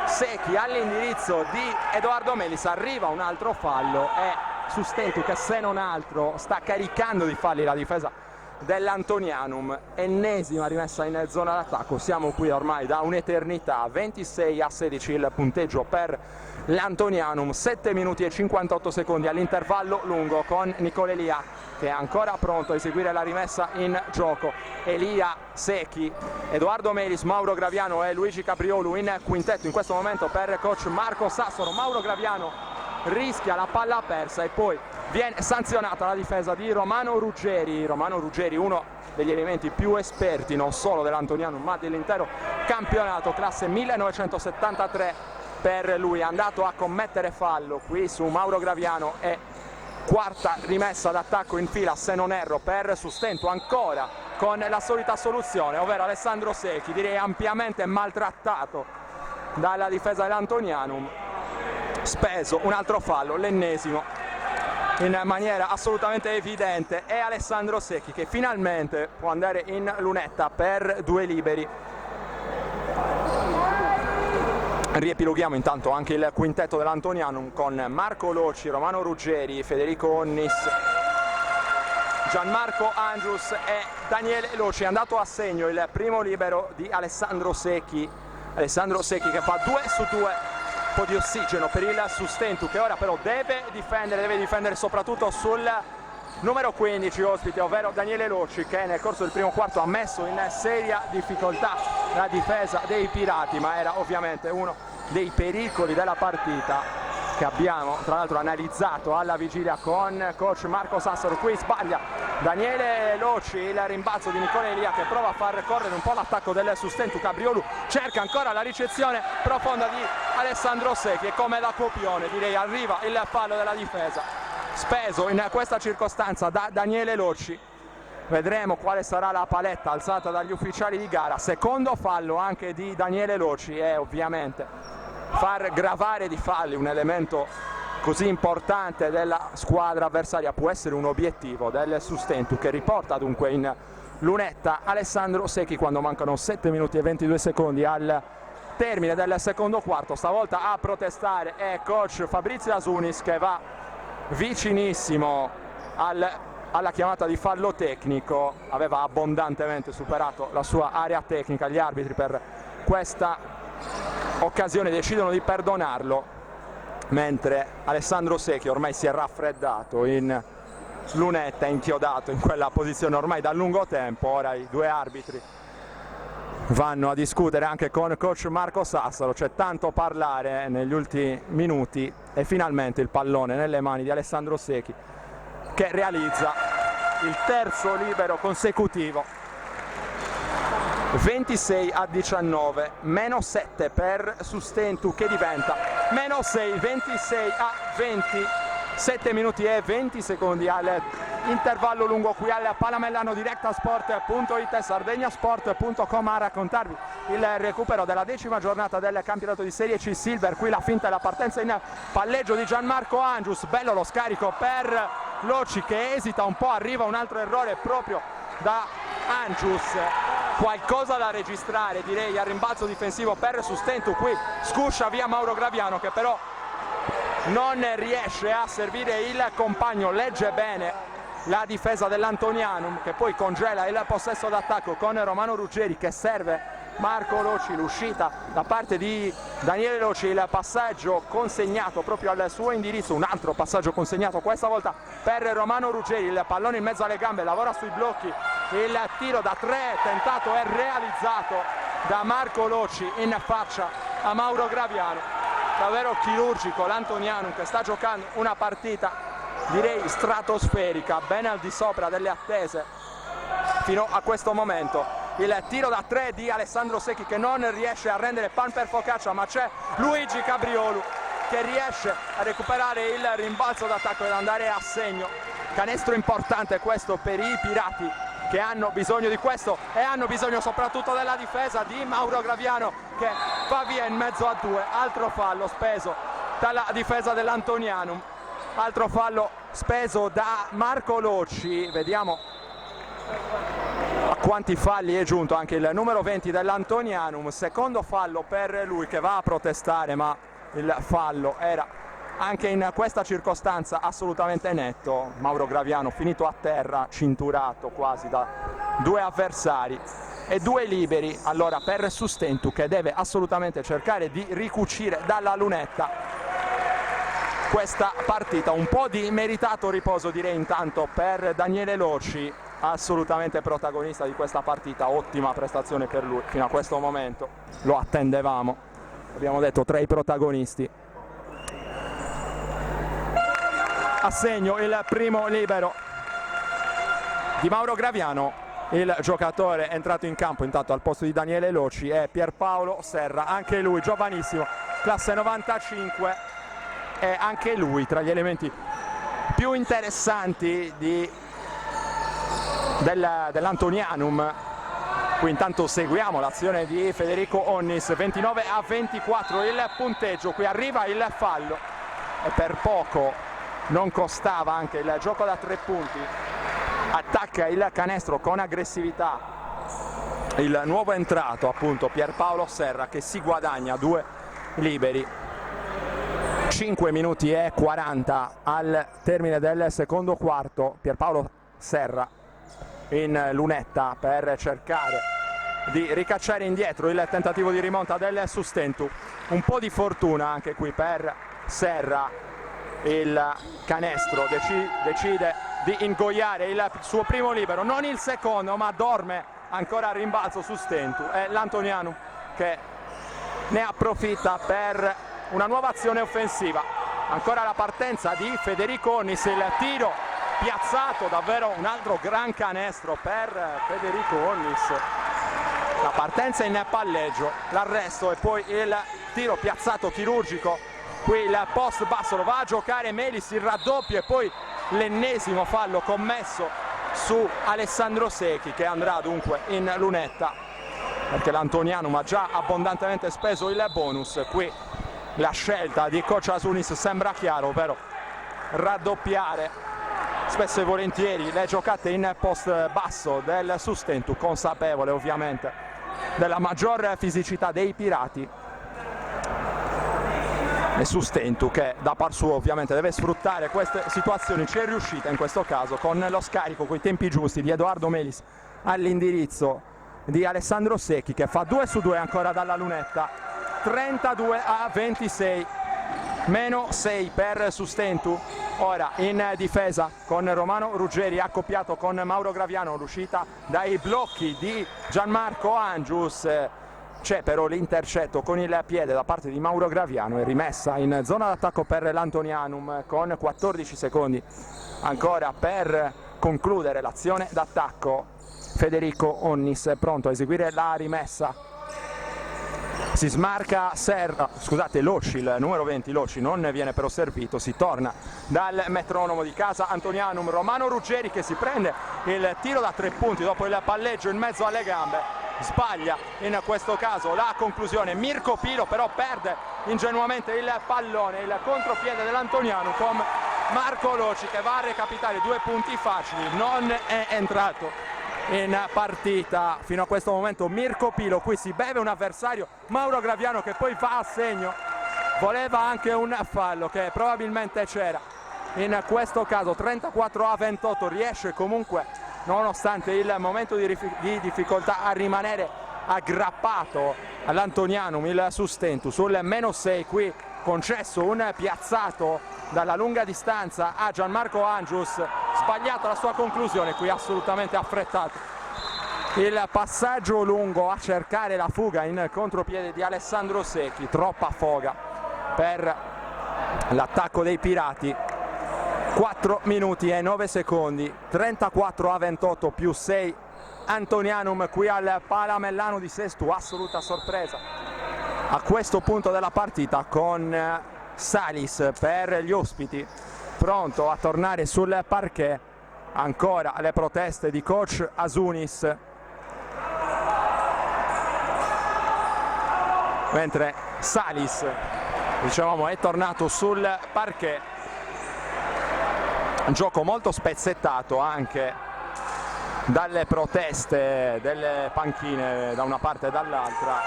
Secchi all'indirizzo di Edoardo Melis. Arriva un altro fallo e Sustentu, che se non altro sta caricando di falli la difesa dell'Antonianum. Ennesima rimessa in zona d'attacco, siamo qui ormai da un'eternità. 26-16 il punteggio per l'Antonianum, 7 minuti e 58 secondi all'intervallo lungo, con Nicola Elia che è ancora pronto a eseguire la rimessa in gioco. Elia, Secchi, Edoardo Melis, Mauro Graviano e Luigi Capriolo in quintetto in questo momento per coach Marco Sassaro. Mauro Graviano rischia la palla persa e poi viene sanzionata la difesa di Romano Ruggeri. Romano Ruggeri, uno degli elementi più esperti non solo dell'Antoniano ma dell'intero campionato, classe 1973 per lui, è andato a commettere fallo qui su Mauro Graviano e quarta rimessa d'attacco in fila, se non erro, per Sustentu, ancora con la solita soluzione, ovvero Alessandro Secchi, direi ampiamente maltrattato dalla difesa dell'Antonianum. Speso un altro fallo, l'ennesimo, in maniera assolutamente evidente. È Alessandro Secchi che finalmente può andare in lunetta per due liberi. Riepiloghiamo intanto anche il quintetto dell'Antonianum con Marco Locci, Romano Ruggeri, Federico Onnis, Gianmarco Angius e Daniele Locci. È andato a segno il primo libero di Alessandro Secchi. Alessandro Secchi che fa 2 su 2, un po' di ossigeno per il Sustentu, che ora però deve difendere soprattutto sul numero 15 ospite, ovvero Daniele Locci, che nel corso del primo quarto ha messo in seria difficoltà la difesa dei Pirati, ma era ovviamente uno dei pericoli della partita che abbiamo tra l'altro analizzato alla vigilia con coach Marco Sassaro. Qui sbaglia Daniele Locci, il rimbalzo di Nicola Elia che prova a far correre un po' l'attacco del Sustentu. Cabriolu cerca ancora la ricezione profonda di Alessandro Secchi e come da copione direi arriva il fallo della difesa, speso in questa circostanza da Daniele Locci. Vedremo quale sarà la paletta alzata dagli ufficiali di gara. Secondo fallo anche di Daniele Locci, e ovviamente far gravare di falli un elemento così importante della squadra avversaria può essere un obiettivo del Sustentu, che riporta dunque in lunetta Alessandro Secchi quando mancano 7 minuti e 22 secondi al termine del secondo quarto. Stavolta a protestare è coach Fabrizio Asunis, che va vicinissimo alla chiamata di fallo tecnico. Aveva abbondantemente superato la sua area tecnica, gli arbitri per questa occasione decidono di perdonarlo, mentre Alessandro Secchi ormai si è raffreddato in lunetta, inchiodato in quella posizione ormai da lungo tempo. Ora i due arbitri vanno a discutere anche con coach Marco Sassaro, c'è tanto parlare negli ultimi minuti e finalmente il pallone nelle mani di Alessandro Secchi, che realizza il terzo libero consecutivo. 26-19, meno 7 per Sustentu, che diventa meno 6, 26-20, 7 minuti e 20 secondi all'intervallo lungo qui al Palamellano. Directasport.it e sardegnasport.com a raccontarvi il recupero della 10ª giornata del campionato di Serie C Silver. Qui la finta e la partenza in palleggio di Gianmarco Angius, bello lo scarico per Locci che esita un po', arriva un altro errore proprio da Angius, qualcosa da registrare direi al rimbalzo difensivo per Sustentu. Qui scuscia via Mauro Graviano, che però non riesce a servire il compagno, legge bene la difesa dell'Antonianum, che poi congela il possesso d'attacco con Romano Ruggeri che serve Marco Loci, l'uscita da parte di Daniele Loci, il passaggio consegnato proprio al suo indirizzo, un altro passaggio consegnato questa volta per Romano Ruggeri, il pallone in mezzo alle gambe, lavora sui blocchi, il tiro da 3 tentato e realizzato da Marco Loci in faccia a Mauro Graviano. Davvero chirurgico l'Antonianum, che sta giocando una partita direi stratosferica, ben al di sopra delle attese fino a questo momento. Il tiro da 3 di Alessandro Secchi, che non riesce a rendere pan per focaccia, ma c'è Luigi Cabriolu che riesce a recuperare il rimbalzo d'attacco ed andare a segno. Canestro importante questo per i Pirati, che hanno bisogno di questo e hanno bisogno soprattutto della difesa di Mauro Graviano, che va via in mezzo a 2. Altro fallo speso dalla difesa dell'Antonianum, altro fallo speso da Marco Loci. Vediamo a quanti falli è giunto anche il numero 20 dell'Antonianum. Secondo fallo per lui, che va a protestare, ma il fallo era anche in questa circostanza assolutamente netto. Mauro Graviano finito a terra, cinturato quasi da 2 avversari e 2 liberi allora per Sustentu, che deve assolutamente cercare di ricucire dalla lunetta questa partita. Un po' di meritato riposo direi intanto per Daniele Loci, assolutamente protagonista di questa partita. Ottima prestazione per lui fino a questo momento, lo attendevamo, abbiamo detto tra i protagonisti. A segno il primo libero di Mauro Graviano. Il giocatore è entrato in campo intanto al posto di Daniele Loci è Pierpaolo Serra, anche lui giovanissimo, classe 95, e anche lui tra gli elementi più interessanti dell'Antonianum. Qui intanto seguiamo l'azione di Federico Onnis. 29-24 il punteggio, qui arriva il fallo e per poco non costava anche il gioco da 3 punti. Attacca il canestro con aggressività il nuovo entrato, appunto Pierpaolo Serra, che si guadagna 2 liberi. 5 minuti e 40 al termine del secondo quarto. Pierpaolo Serra in lunetta per cercare di ricacciare indietro il tentativo di rimonta del Sustentu. Un po' di fortuna anche qui per Serra. Il canestro decide di ingoiare il suo primo libero, non il secondo, ma dorme ancora a rimbalzo Sustentu, e l'Antonianum che ne approfitta per una nuova azione offensiva. Ancora la partenza di Federico Onnis, il tiro piazzato, davvero un altro gran canestro per Federico Onnis. La partenza in palleggio, l'arresto e poi il tiro piazzato chirurgico. Qui il post basso lo va a giocare Melis, il raddoppio e poi l'ennesimo fallo commesso su Alessandro Secchi, che andrà dunque in lunetta perché l'Antonianum ha già abbondantemente speso il bonus. Qui la scelta di coach Asunis sembra chiaro, ovvero raddoppiare spesso e volentieri le giocate in post basso del Sustentu, consapevole ovviamente della maggior fisicità dei Pirati. E Sustentu che da par suo ovviamente deve sfruttare queste situazioni. Ci è riuscita in questo caso con lo scarico coi tempi giusti di Edoardo Melis all'indirizzo di Alessandro Secchi, che fa 2 su 2 ancora dalla lunetta. 32-26, meno 6 per Sustentu. Ora in difesa con Romano Ruggeri accoppiato con Mauro Graviano, l'uscita dai blocchi di Gianmarco Angius. C'è però l'intercetto con il piede da parte di Mauro Graviano e rimessa in zona d'attacco per l'Antonianum con 14 secondi ancora per concludere l'azione d'attacco. Federico Onnis è pronto a eseguire la rimessa. Si smarca Loci, il numero 20 Loci non viene però servito, si torna dal metronomo di casa Antonianum. Romano Ruggeri che si prende il tiro da 3 punti dopo il palleggio in mezzo alle gambe. Sbaglia in questo caso la conclusione. Mirko Pilo però perde ingenuamente il pallone, il contropiede dell'Antonianum con Marco Loci che va a recapitare 2 punti facili. Non è entrato in partita fino a questo momento Mirko Pilo. Qui si beve un avversario, Mauro Graviano, che poi va a segno. Voleva anche un fallo che probabilmente c'era in questo caso. 34-28, riesce comunque nonostante il momento di difficoltà a rimanere aggrappato all'Antonianum il Sustentu sul -6, qui concesso un piazzato dalla lunga distanza a Gianmarco Angius, sbagliata la sua conclusione, qui assolutamente affrettato il passaggio lungo a cercare la fuga in contropiede di Alessandro Secchi, troppa foga per l'attacco dei Pirati. 4 minuti e 9 secondi, 34-28 più 6 Antonianum qui al Palamellano di Sestu, assoluta sorpresa a questo punto della partita con Salis per gli ospiti, pronto a tornare sul parquet. Ancora le proteste di coach Asunis, mentre Salis, dicevamo, è tornato sul parquet. Un gioco molto spezzettato anche dalle proteste delle panchine da una parte e dall'altra,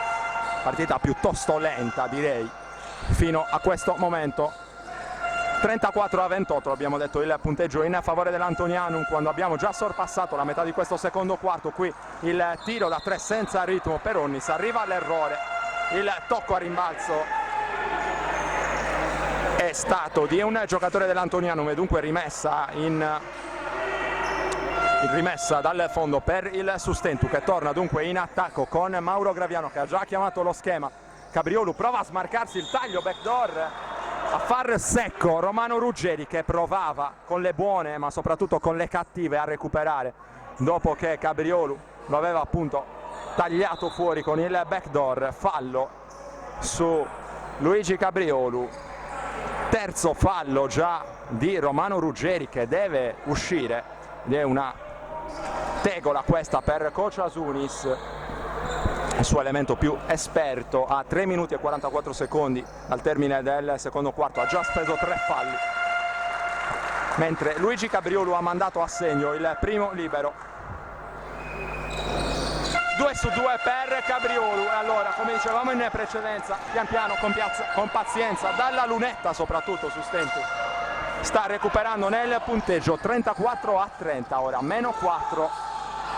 partita piuttosto lenta direi fino a questo momento. 34-28 abbiamo detto il punteggio in favore dell'Antonianum, quando abbiamo già sorpassato la metà di questo secondo quarto. Qui il tiro da 3 senza ritmo per Onnis, arriva all'errore, il tocco a rimbalzo è stato di un giocatore dell'Antonianum e dunque rimessa dal fondo per il Sustentu, che torna dunque in attacco con Mauro Graviano, che ha già chiamato lo schema. Cabriolu prova a smarcarsi, il taglio backdoor a far secco Romano Ruggeri, che provava con le buone ma soprattutto con le cattive a recuperare dopo che Cabriolu lo aveva appunto tagliato fuori con il backdoor. Fallo su Luigi Cabriolu, terzo fallo già di Romano Ruggeri, che deve uscire ed è una tegola questa per coach Asunis, il suo elemento più esperto. A 3 minuti e 44 secondi al termine del secondo quarto ha già speso 3 falli, mentre Luigi Cabriolu ha mandato a segno il primo libero. 2 su 2 per Cabriolu. E allora, come dicevamo in precedenza, pian piano, con pazienza, dalla lunetta soprattutto Sustentu sta recuperando nel punteggio. 34-30 ora, -4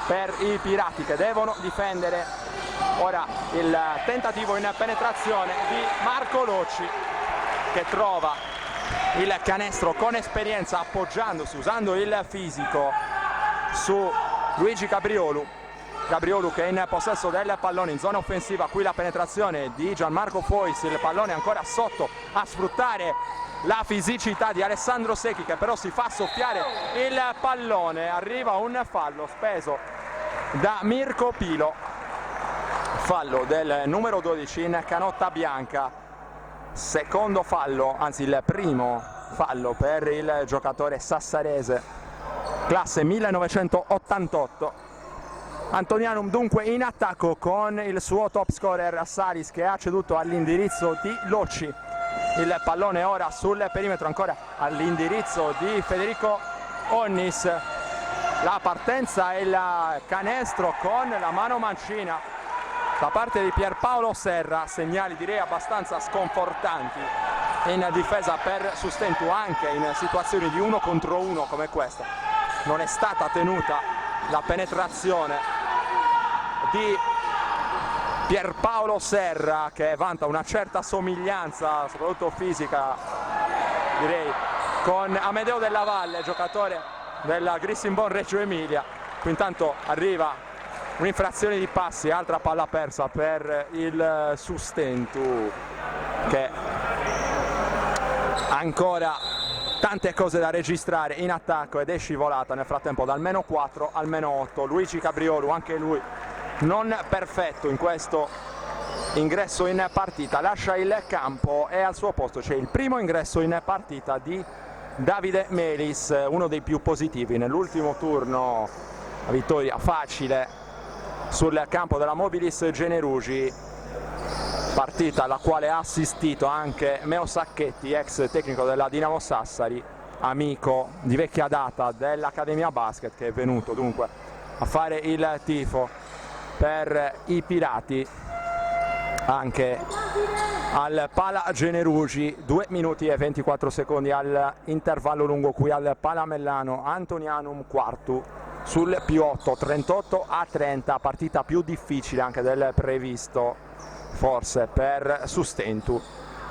per i Pirati, che devono difendere. Ora il tentativo in penetrazione di Marco Locci, che trova il canestro con esperienza, appoggiandosi, usando il fisico su Luigi Cabriolu. Cabriolu che è in possesso del pallone in zona offensiva. Qui la penetrazione di Gianmarco Fois, il pallone ancora sotto a sfruttare la fisicità di Alessandro Secchi, che però si fa soffiare il pallone. Arriva un fallo speso da Mirko Pilo, fallo del numero 12 in canotta bianca, secondo fallo, anzi il primo fallo per il giocatore sassarese, classe 1988. Antonianum dunque in attacco con il suo top scorer Salis, che ha ceduto all'indirizzo di Locci. Il pallone ora sul perimetro, ancora all'indirizzo di Federico Onnis. La partenza e il canestro con la mano mancina da parte di Pierpaolo Serra, segnali direi abbastanza sconfortanti in difesa per Sustentu, anche in situazioni di 1 contro 1 come questa. Non è stata tenuta la penetrazione di Pierpaolo Serra, che vanta una certa somiglianza, soprattutto fisica, direi, con Amedeo Della Valle, giocatore della Grissinbon Reggio Emilia. Qui intanto arriva un'infrazione di passi, altra palla persa per il Sustentu, che ancora tante cose da registrare in attacco, ed è scivolata nel frattempo dal -4 al -8. Luigi Cabriolu, anche lui non perfetto in questo ingresso in partita, lascia il campo e al suo posto c'è il primo ingresso in partita di Davide Melis, uno dei più positivi nell'ultimo turno, la vittoria facile sul campo della Mobilis Generugi, partita alla quale ha assistito anche Meo Sacchetti, ex tecnico della Dinamo Sassari, amico di vecchia data dell'Accademia Basket, che è venuto dunque a fare il tifo per i Pirati anche al Pala Generugi. 2 minuti e 24 secondi all'intervallo lungo qui al Palamellano. Antonianum quartu sul +8, 38-30, partita più difficile anche del previsto forse per Sustentu,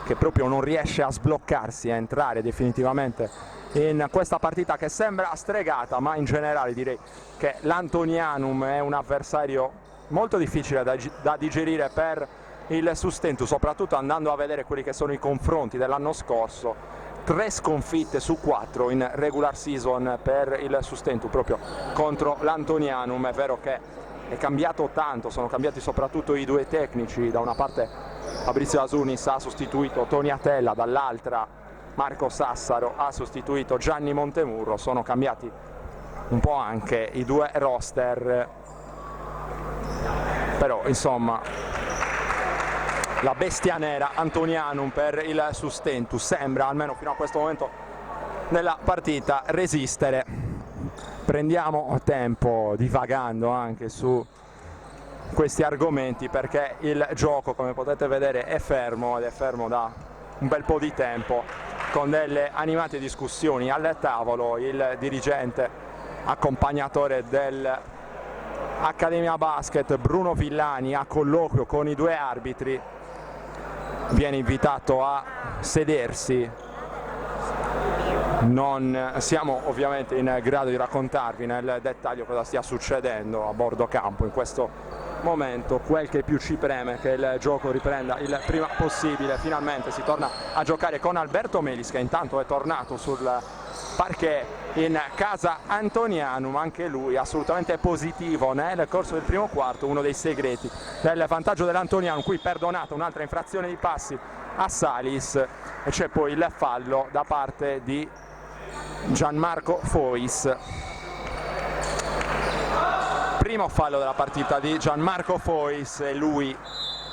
che proprio non riesce a sbloccarsi, a entrare definitivamente in questa partita che sembra stregata, ma in generale direi che l'Antonianum è un avversario molto difficile da digerire per il Sustentu, soprattutto andando a vedere quelli che sono i confronti dell'anno scorso. 3 sconfitte su 4 in regular season per il Sustentu proprio contro l'Antonianum. È vero che è cambiato tanto, sono cambiati soprattutto i due tecnici, da una parte Fabrizio Asunis ha sostituito Toni Atella, dall'altra Marco Sassaro ha sostituito Gianni Montemurro, sono cambiati un po' anche i due roster, però insomma la bestia nera Antonianum per il Sustentu sembra, almeno fino a questo momento nella partita, resistere. Prendiamo tempo divagando anche su questi argomenti, perché il gioco, come potete vedere, è fermo, ed è fermo da un bel po' di tempo, con delle animate discussioni al tavolo. Il dirigente accompagnatore dell'Accademia Basket, Bruno Villani, a colloquio con i due arbitri, viene invitato a sedersi. Non siamo ovviamente in grado di raccontarvi nel dettaglio cosa stia succedendo a bordo campo in questo momento. Quel che più ci preme è che il gioco riprenda il prima possibile. Finalmente si torna a giocare con Alberto Melis, che intanto è tornato sul parquet in casa Antonianum, anche lui assolutamente positivo nel corso del primo quarto. Uno dei segreti del vantaggio dell'Antonianum, qui perdonata un'altra infrazione di passi a Salis, e c'è poi il fallo da parte di Gianmarco Fois. Primo fallo della partita di Gianmarco Fois, e lui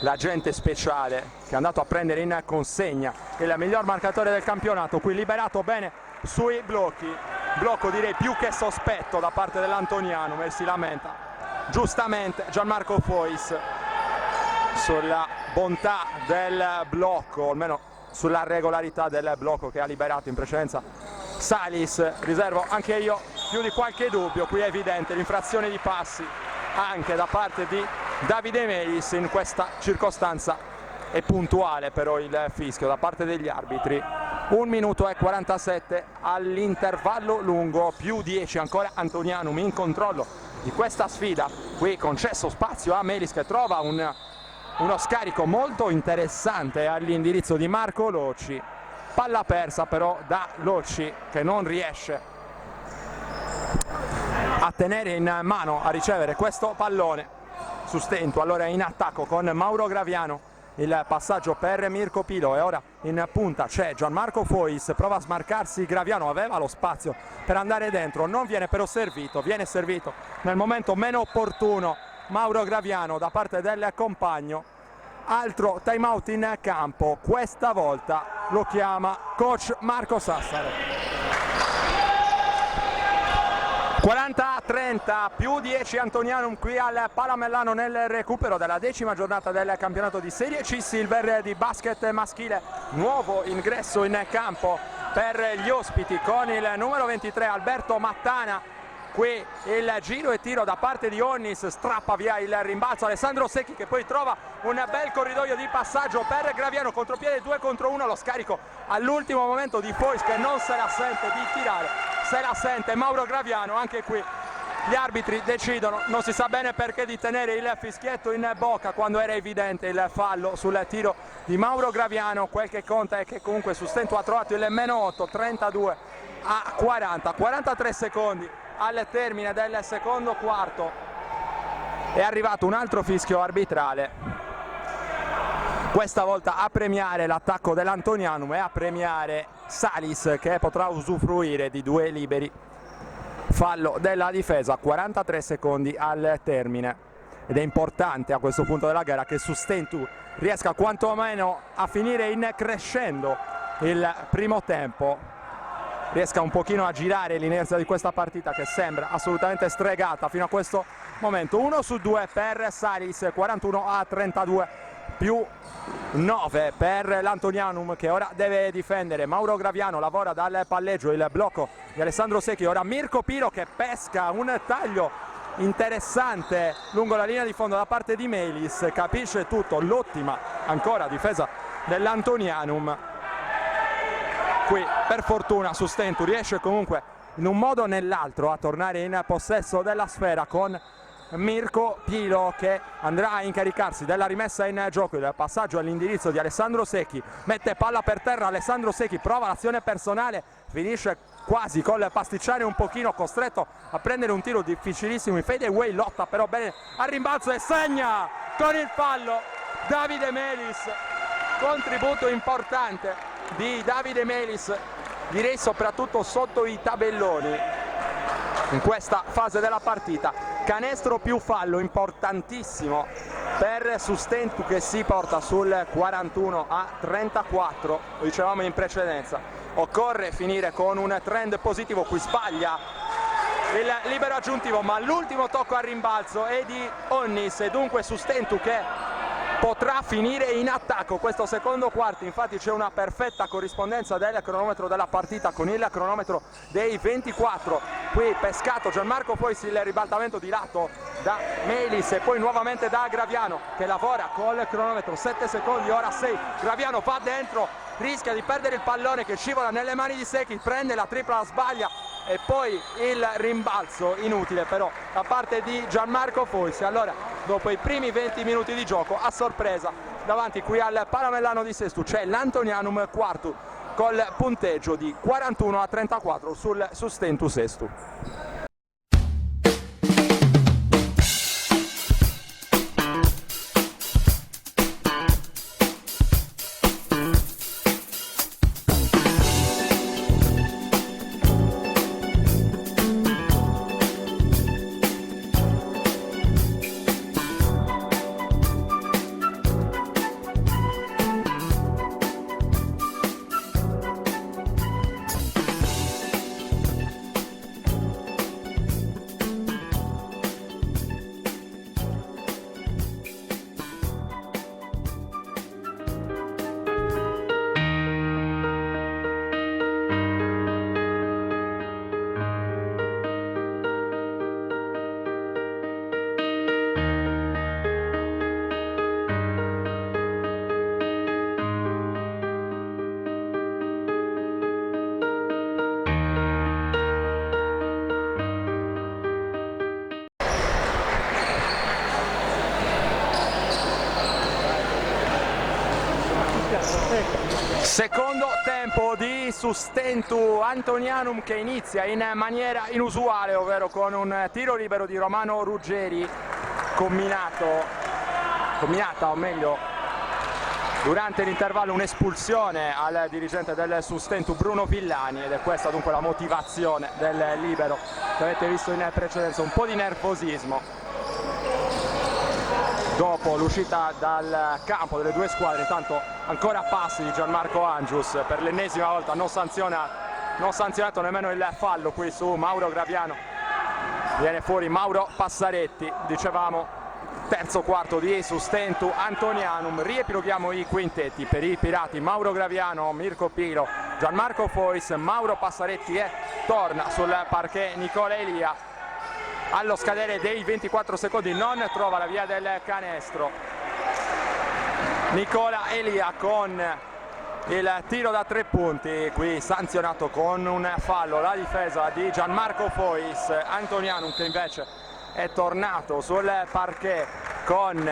l'agente speciale che è andato a prendere in consegna il miglior marcatore del campionato, qui liberato bene sui blocchi, blocco direi più che sospetto da parte dell'Antonianum, e si lamenta giustamente Gianmarco Fois sulla bontà del blocco, almeno sulla regolarità del blocco che ha liberato in precedenza Salis. Riservo anche io più di qualche dubbio, qui è evidente l'infrazione di passi anche da parte di Davide Melis. In questa circostanza è puntuale però il fischio da parte degli arbitri. 1 minuto e 47 all'intervallo lungo, più 10 ancora Antonianum in controllo di questa sfida. Qui concesso spazio a Melis, che trova uno scarico molto interessante all'indirizzo di Marco Locci. Palla persa però da Locci, che non riesce a tenere in mano, a ricevere questo pallone. Sustentu allora in attacco con Mauro Graviano, il passaggio per Mirko Pilo, e ora in punta c'è Gianmarco Fois, prova a smarcarsi Graviano, aveva lo spazio per andare dentro, non viene però servito, viene servito nel momento meno opportuno Mauro Graviano da parte del compagno. Altro time out in campo, questa volta lo chiama coach Marco Sassaro. 40-30, più 10 Antonianum qui al Palamellano nel recupero della 10ª giornata del campionato di Serie C Silver di basket maschile. Nuovo ingresso in campo per gli ospiti con il numero 23 Alberto Mattana. Qui il giro e tiro da parte di Onnis, strappa via il rimbalzo Alessandro Secchi, che poi trova un bel corridoio di passaggio per Graviano, contropiede 2 contro 1, lo scarico all'ultimo momento di Fois, che non se la sente di tirare, se la sente Mauro Graviano. Anche qui gli arbitri decidono, non si sa bene perché, di tenere il fischietto in bocca quando era evidente il fallo sul tiro di Mauro Graviano. Quel che conta è che comunque Sustentu ha trovato il -8, 32-40, 43 secondi al termine del secondo quarto. È arrivato un altro fischio arbitrale, questa volta a premiare l'attacco dell'Antonianum e a premiare Salis, che potrà usufruire di 2 liberi. Fallo della difesa, 43 secondi al termine, ed è importante a questo punto della gara che Sustentu riesca quantomeno a finire in crescendo il primo tempo, riesca un pochino a girare l'inerzia di questa partita che sembra assolutamente stregata fino a questo momento. 1 su 2 per Salis, 41-32 più 9 per l'Antonianum, che ora deve difendere. Mauro Graviano lavora dal palleggio, il blocco di Alessandro Secchi, ora Mirko Pilo che pesca un taglio interessante lungo la linea di fondo da parte di Melis, capisce tutto, l'ottima ancora difesa dell'Antonianum. Qui per fortuna Sustentu riesce comunque in un modo o nell'altro a tornare in possesso della sfera con Mirko Pilo che andrà a incaricarsi della rimessa in gioco. Il passaggio all'indirizzo di Alessandro Secchi, mette palla per terra, Alessandro Secchi prova l'azione personale, finisce quasi col pasticciare un pochino, costretto a prendere un tiro difficilissimo in fadeaway, lotta però bene al rimbalzo e segna con il fallo Davide Melis. Contributo importante di Davide Melis, direi soprattutto sotto i tabelloni in questa fase della partita. Canestro più fallo importantissimo per Sustentu che si porta sul 41-34, lo dicevamo in precedenza. Occorre finire con un trend positivo, qui sbaglia il libero aggiuntivo, ma l'ultimo tocco al rimbalzo è di Onnis e dunque Sustentu che potrà finire in attacco questo secondo quarto. Infatti c'è una perfetta corrispondenza del cronometro della partita con il cronometro dei 24. Qui pescato Gianmarco, poi il ribaltamento di lato da Melis e poi nuovamente da Graviano che lavora col cronometro, 7 secondi, ora 6. Graviano va dentro, rischia di perdere il pallone che scivola nelle mani di Secchi, prende la tripla, la sbaglia e poi il rimbalzo inutile però da parte di Gianmarco Foissi. Allora dopo i primi 20 minuti di gioco, a sorpresa davanti qui al Palamellano di Sestu c'è l'Antonianum quarto col punteggio di 41-34 sul Sustentu Sestu. Secondo tempo di Sustentu Antonianum che inizia in maniera inusuale, ovvero con un tiro libero di Romano Ruggeri combinata o meglio durante l'intervallo un'espulsione al dirigente del Sustentu Bruno Villani, ed è questa dunque la motivazione del libero che avete visto in precedenza, un po' di nervosismo dopo l'uscita dal campo delle due squadre. Intanto ancora passi di Gianmarco Angius, per l'ennesima volta non sanzionato nemmeno il fallo qui su Mauro Graviano, viene fuori Mauro Passaretti. Dicevamo terzo quarto di Sustentu Antonianum, riepiloghiamo i quintetti per i pirati: Mauro Graviano, Mirko Pilo, Gianmarco Fois, Mauro Passaretti e torna sul parquet Nicola Elia. Allo scadere dei 24 secondi non trova la via del canestro Nicola Elia con il tiro da 3 punti, qui sanzionato con un fallo la difesa di Gianmarco Fois. Antonianum che invece è tornato sul parquet con,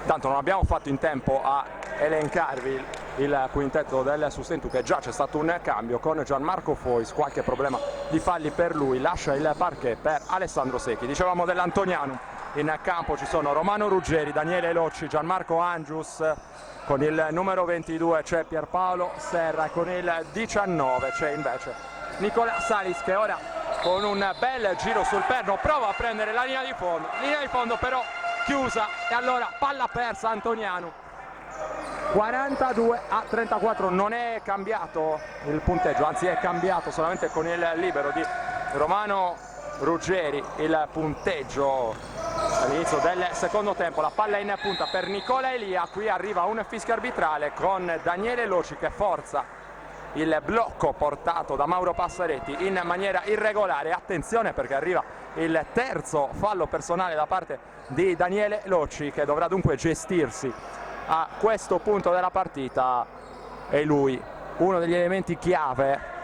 tanto non abbiamo fatto in tempo a elencarvi il quintetto del Sustentu, che già c'è stato un cambio con Gianmarco Fois, qualche problema di falli per lui, lascia il parquet per Alessandro Secchi. Dicevamo dell'Antonianum, in campo ci sono Romano Ruggeri, Daniele Locci, Gianmarco Angius, con il numero 22 c'è Pierpaolo Serra e con il 19 c'è invece Nicola Salis, che ora con un bel giro sul perno prova a prendere la linea di fondo però chiusa, e allora palla persa Antonianum. 42-34, non è cambiato il punteggio, anzi è cambiato solamente con il libero di Romano Ruggeri il punteggio all'inizio del secondo tempo. La palla in punta per Nicola Elia, qui arriva un fischio arbitrale con Daniele Loci che forza il blocco portato da Mauro Passaretti in maniera irregolare. Attenzione perché arriva il terzo fallo personale da parte di Daniele Loci, che dovrà dunque gestirsi a questo punto della partita. E lui, uno degli elementi chiave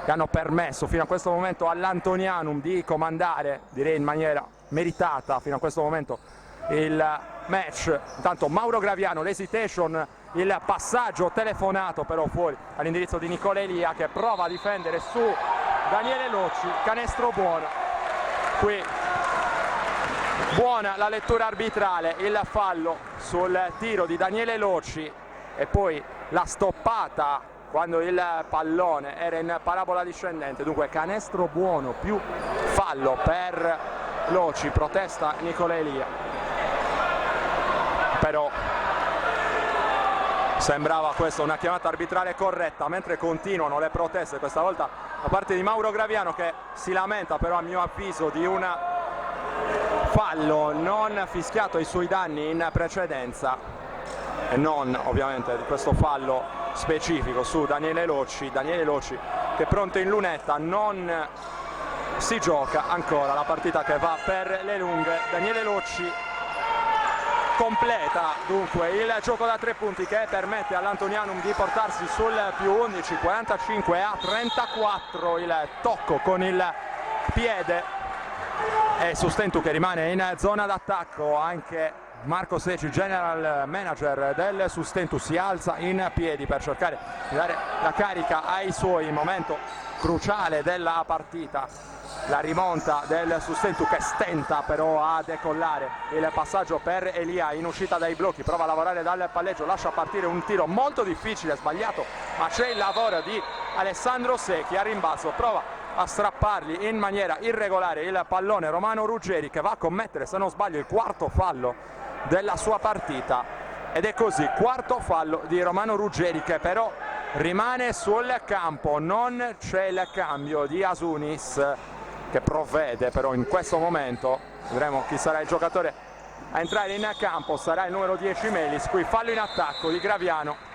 che hanno permesso fino a questo momento all'Antonianum di comandare, direi in maniera meritata fino a questo momento, il match. Intanto Mauro Graviano, l'hesitation, il passaggio telefonato però fuori all'indirizzo di Nicola Elia, che prova a difendere su Daniele Loci. Canestro buono, qui buona la lettura arbitrale, il fallo sul tiro di Daniele Loci e poi la stoppata quando il pallone era in parabola discendente. Dunque canestro buono più fallo per Loci, protesta Nicola Elia, però sembrava questa una chiamata arbitrale corretta, mentre continuano le proteste questa volta da parte di Mauro Graviano, che si lamenta però a mio avviso di un fallo non fischiato ai suoi danni in precedenza e non ovviamente di questo fallo specifico su Daniele Loci. Daniele Loci che è pronto in lunetta, non si gioca ancora la partita che va per le lunghe. Daniele Loci completa dunque il gioco da 3 punti che permette all'Antonianum di portarsi sul più 11, 45-34. Il tocco con il piede e Sustentu che rimane in zona d'attacco. Anche Marco Seci, general manager del Sustentu, si alza in piedi per cercare di dare la carica ai suoi. Momento cruciale della partita, la rimonta del Sustentu che stenta però a decollare. Il passaggio per Elia in uscita dai blocchi, prova a lavorare dal palleggio, lascia partire un tiro molto difficile, sbagliato, ma c'è il lavoro di Alessandro Secchi a rimbalzo, prova a strappargli in maniera irregolare il pallone Romano Ruggeri, che va a commettere, se non sbaglio, il quarto fallo della sua partita. Ed è così, quarto fallo di Romano Ruggeri, che però rimane sul campo. Non c'è il cambio di Asunis, che provvede però in questo momento. Vedremo chi sarà il giocatore a entrare in campo, sarà il numero 10 Melis. Qui fallo in attacco di Graviano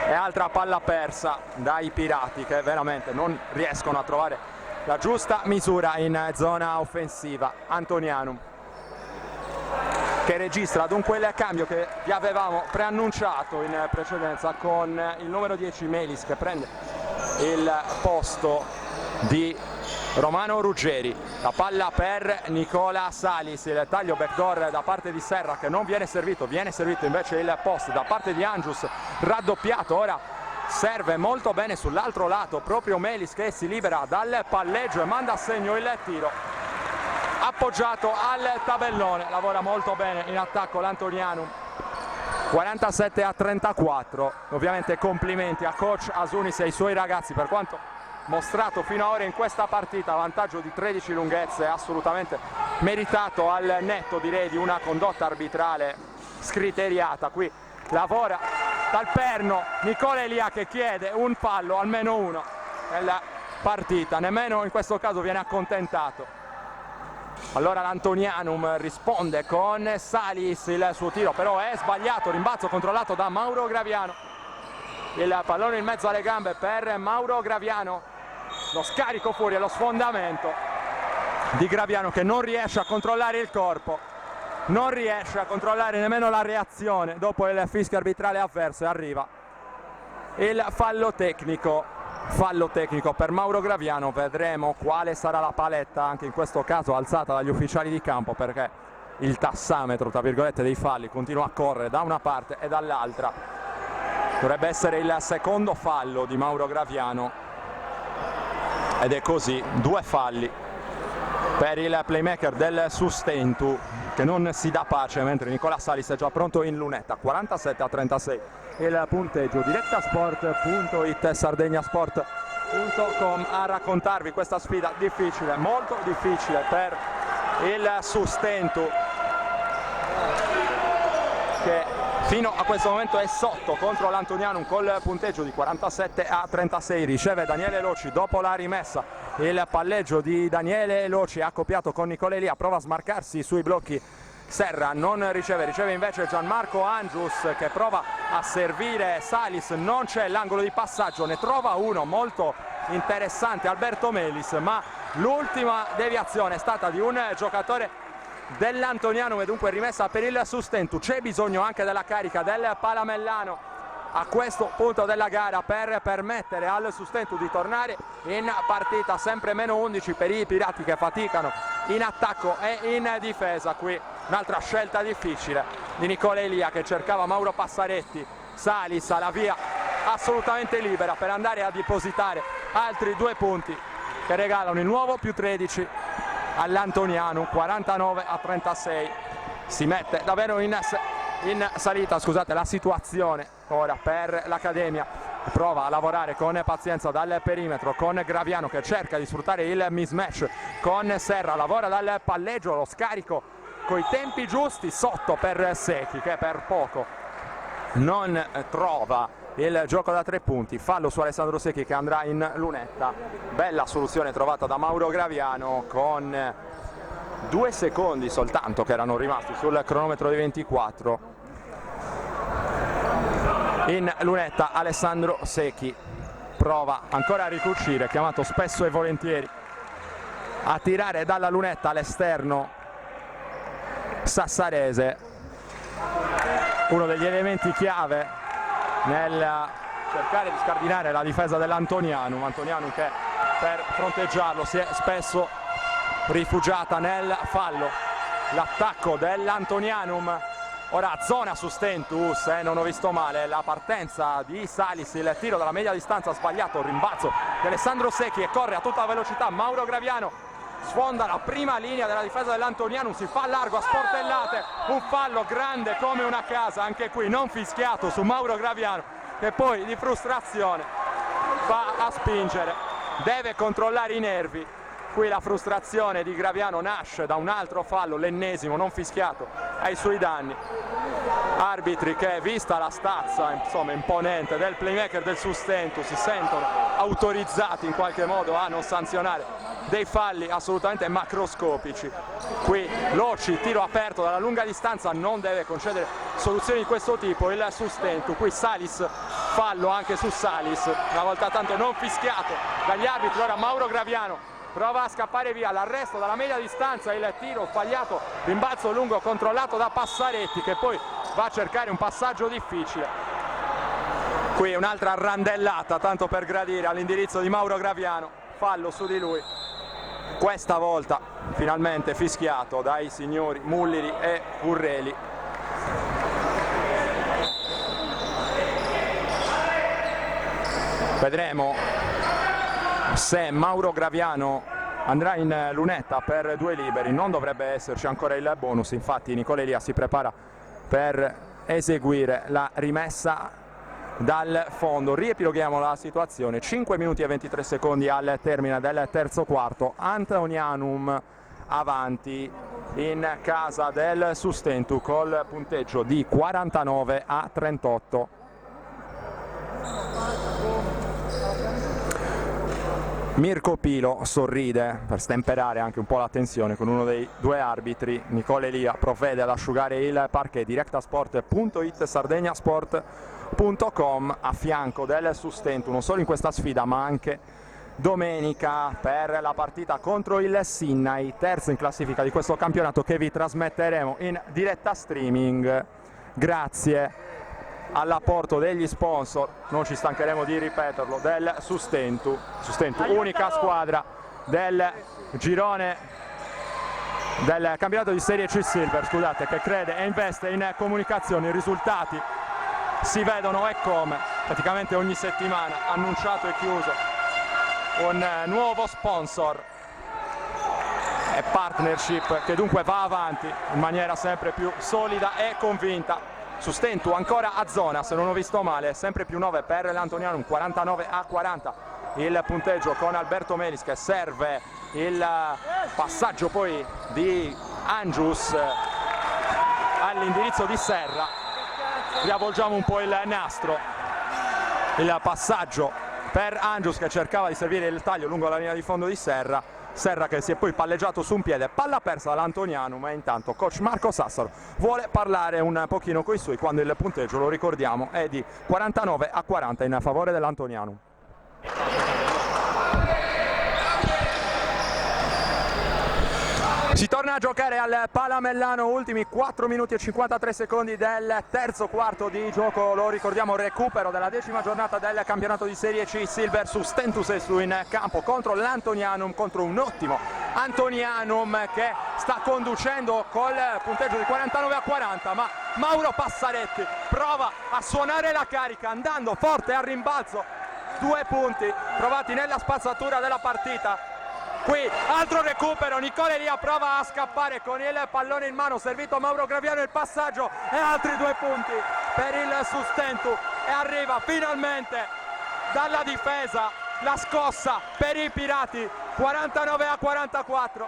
e altra palla persa dai Pirati, che veramente non riescono a trovare la giusta misura in zona offensiva. Antonianum che registra dunque il cambio che vi avevamo preannunciato in precedenza, con il numero 10 Melis che prende il posto di Romano Ruggeri. La palla per Nicola Salis, il taglio backdoor da parte di Serra che non viene servito, viene servito invece il post da parte di Angius, raddoppiato. Ora serve molto bene sull'altro lato proprio Melis, che si libera dal palleggio e manda a segno il tiro appoggiato al tabellone. Lavora molto bene in attacco l'Antonianum. 47-34. Ovviamente complimenti a coach Asunis e ai suoi ragazzi per quanto mostrato fino ad ora in questa partita. Vantaggio di 13 lunghezze assolutamente meritato, al netto direi di una condotta arbitrale scriteriata. Qui lavora dal perno Nicola Elia, che chiede un fallo, almeno uno nella partita, nemmeno in questo caso viene accontentato. Allora l'Antonianum risponde con Salis, il suo tiro però è sbagliato, rimbalzo controllato da Mauro Graviano. Il pallone in mezzo alle gambe per Mauro Graviano, lo scarico fuori e lo sfondamento di Graviano, che non riesce a controllare il corpo, non riesce a controllare nemmeno la reazione dopo il fischio arbitrale avverso, e arriva il fallo tecnico per Mauro Graviano. Vedremo quale sarà la paletta, anche in questo caso alzata dagli ufficiali di campo, perché il tassametro tra virgolette dei falli continua a correre da una parte e dall'altra. Dovrebbe essere il secondo fallo di Mauro Graviano ed è così, 2 falli per il playmaker del Sustentu, che non si dà pace, mentre Nicola Salis è già pronto in lunetta. 47-36 il punteggio. Direttasport.it, sardegnasport.com a raccontarvi questa sfida difficile, molto difficile per il Sustentu, che fino a questo momento è sotto contro l'Antonianum col punteggio di 47-36. Riceve Daniele Loci dopo la rimessa il palleggio di Daniele Loci, accoppiato con Nicola Elia, prova a smarcarsi sui blocchi Serra, non riceve invece Gianmarco Angius che prova a servire Salis, non c'è l'angolo di passaggio, ne trova uno molto interessante Alberto Melis, ma l'ultima deviazione è stata di un giocatore dell'Antonianum e dunque rimessa per il Sustentu. C'è bisogno anche della carica del Palamellano a questo punto della gara per permettere al Sustentu di tornare in partita. Sempre meno 11 per i pirati che faticano in attacco e in difesa. Qui un'altra scelta difficile di Nicola Elia che cercava Mauro Passaretti. Salis alla via assolutamente libera per andare a depositare altri 2 punti che regalano il nuovo +13 all'Antonianum. 49-36, si mette davvero in salita, scusate, la situazione ora per l'Accademia. Prova a lavorare con pazienza dal perimetro con Graviano che cerca di sfruttare il mismatch con Serra, lavora dal palleggio, lo scarico coi tempi giusti sotto per Secchi che per poco non trova il gioco da 3 punti. Fallo su Alessandro Secchi che andrà in lunetta. Bella soluzione trovata da Mauro Graviano con 2 secondi soltanto che erano rimasti sul cronometro di 24. In lunetta Alessandro Secchi prova ancora a ricucire, chiamato spesso e volentieri a tirare dalla lunetta all'esterno Sassarese, uno degli elementi chiave nel cercare di scardinare la difesa dell'Antonianum. Antonianum che per fronteggiarlo si è spesso rifugiata nel fallo. L'attacco dell'Antonianum, ora zona Sustentus, non ho visto male la partenza di Salis, il tiro dalla media distanza sbagliato, rimbalzo di Alessandro Secchi e corre a tutta velocità Mauro Graviano, sfonda la prima linea della difesa dell'Antonianum, si fa largo a sportellate, un fallo grande come una casa, anche qui non fischiato su Mauro Graviano che poi di frustrazione va a spingere, deve controllare i nervi. Qui la frustrazione di Graviano nasce da un altro fallo, l'ennesimo non fischiato ai suoi danni. Arbitri che, vista la stazza insomma imponente del playmaker del Sustentu, si sentono autorizzati in qualche modo a non sanzionare dei falli assolutamente macroscopici. Qui Loci, tiro aperto dalla lunga distanza, non deve concedere soluzioni di questo tipo il Sustentu. Qui Salis, fallo anche su Salis, una volta tanto non fischiato dagli arbitri. Ora Mauro Graviano prova a scappare via, l'arresto dalla media distanza, il tiro sbagliato, rimbalzo lungo controllato da Passaretti che poi va a cercare un passaggio difficile. Qui un'altra randellata tanto per gradire all'indirizzo di Mauro Graviano, fallo su di lui, questa volta finalmente fischiato dai signori Mulliri e Curreli. Vedremo se Mauro Graviano andrà in lunetta per 2 liberi, non dovrebbe esserci ancora il bonus, infatti Nicola Elia si prepara per eseguire la rimessa dal fondo. Riepiloghiamo la situazione, 5 minuti e 23 secondi al termine del terzo quarto, Antonianum avanti in casa del Sustentu col punteggio di 49-38. Mirko Pilo sorride per stemperare anche un po' la tensione con uno dei 2 arbitri. Nicola Elia provvede ad asciugare il parquet. Directasport.it, sardegnasport.com a fianco del Sustentu, non solo in questa sfida ma anche domenica per la partita contro il Sinnai, terzo in classifica di questo campionato, che vi trasmetteremo in diretta streaming grazie all'apporto degli sponsor, non ci stancheremo di ripeterlo, del Sustentu, unica squadra del girone del campionato di Serie C Silver, scusate, che crede e investe in comunicazione. I risultati si vedono e come, praticamente ogni settimana annunciato e chiuso un nuovo sponsor e partnership che dunque va avanti in maniera sempre più solida e convinta. Sustentu ancora a zona, se non ho visto male, sempre più 9 per l'Antonianum, 49-40 il punteggio con Alberto Melis che serve il passaggio poi di Angius all'indirizzo di Serra. Riavvolgiamo un po' il nastro, il passaggio per Angius che cercava di servire il taglio lungo la linea di fondo di Serra. Serra che si è poi palleggiato su un piede, palla persa dall'Antonianum, e intanto coach Marco Sassaro vuole parlare un pochino coi suoi quando il punteggio, lo ricordiamo, è di 49-40 in favore dell'Antonianum. Si torna a giocare al Palamellano, ultimi 4 minuti e 53 secondi del terzo quarto di gioco, lo ricordiamo, recupero della 10ª giornata del campionato di Serie C. Silver su Stentus Sestu in campo contro l'Antonianum, contro un ottimo Antonianum che sta conducendo col punteggio di 49-40, ma Mauro Passaretti prova a suonare la carica andando forte al rimbalzo, 2 punti trovati nella spazzatura della partita. Qui altro recupero, Nicola Elia prova a scappare con il pallone in mano, servito Mauro Graviano, il passaggio e altri 2 punti per il Sustentu, e arriva finalmente dalla difesa la scossa per i Pirati, 49-44.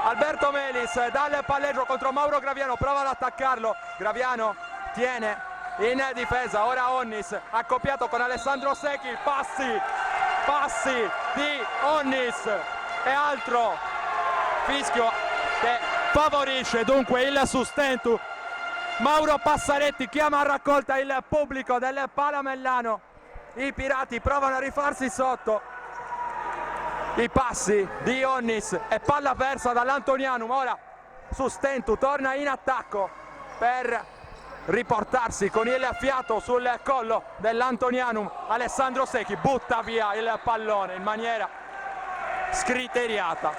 Alberto Melis dal palleggio contro Mauro Graviano, prova ad attaccarlo, Graviano tiene in difesa, ora Onnis accoppiato con Alessandro Secchi, passi di Onnis e altro fischio che favorisce dunque il Sustentu. Mauro Passaretti chiama a raccolta il pubblico del Palamellano, i Pirati provano a rifarsi sotto, i passi di Onnis e palla persa dall'Antonianum. Ora Sustentu torna in attacco per riportarsi con il fiato sul collo dell'Antonianum. Alessandro Secchi butta via il pallone in maniera scriteriata,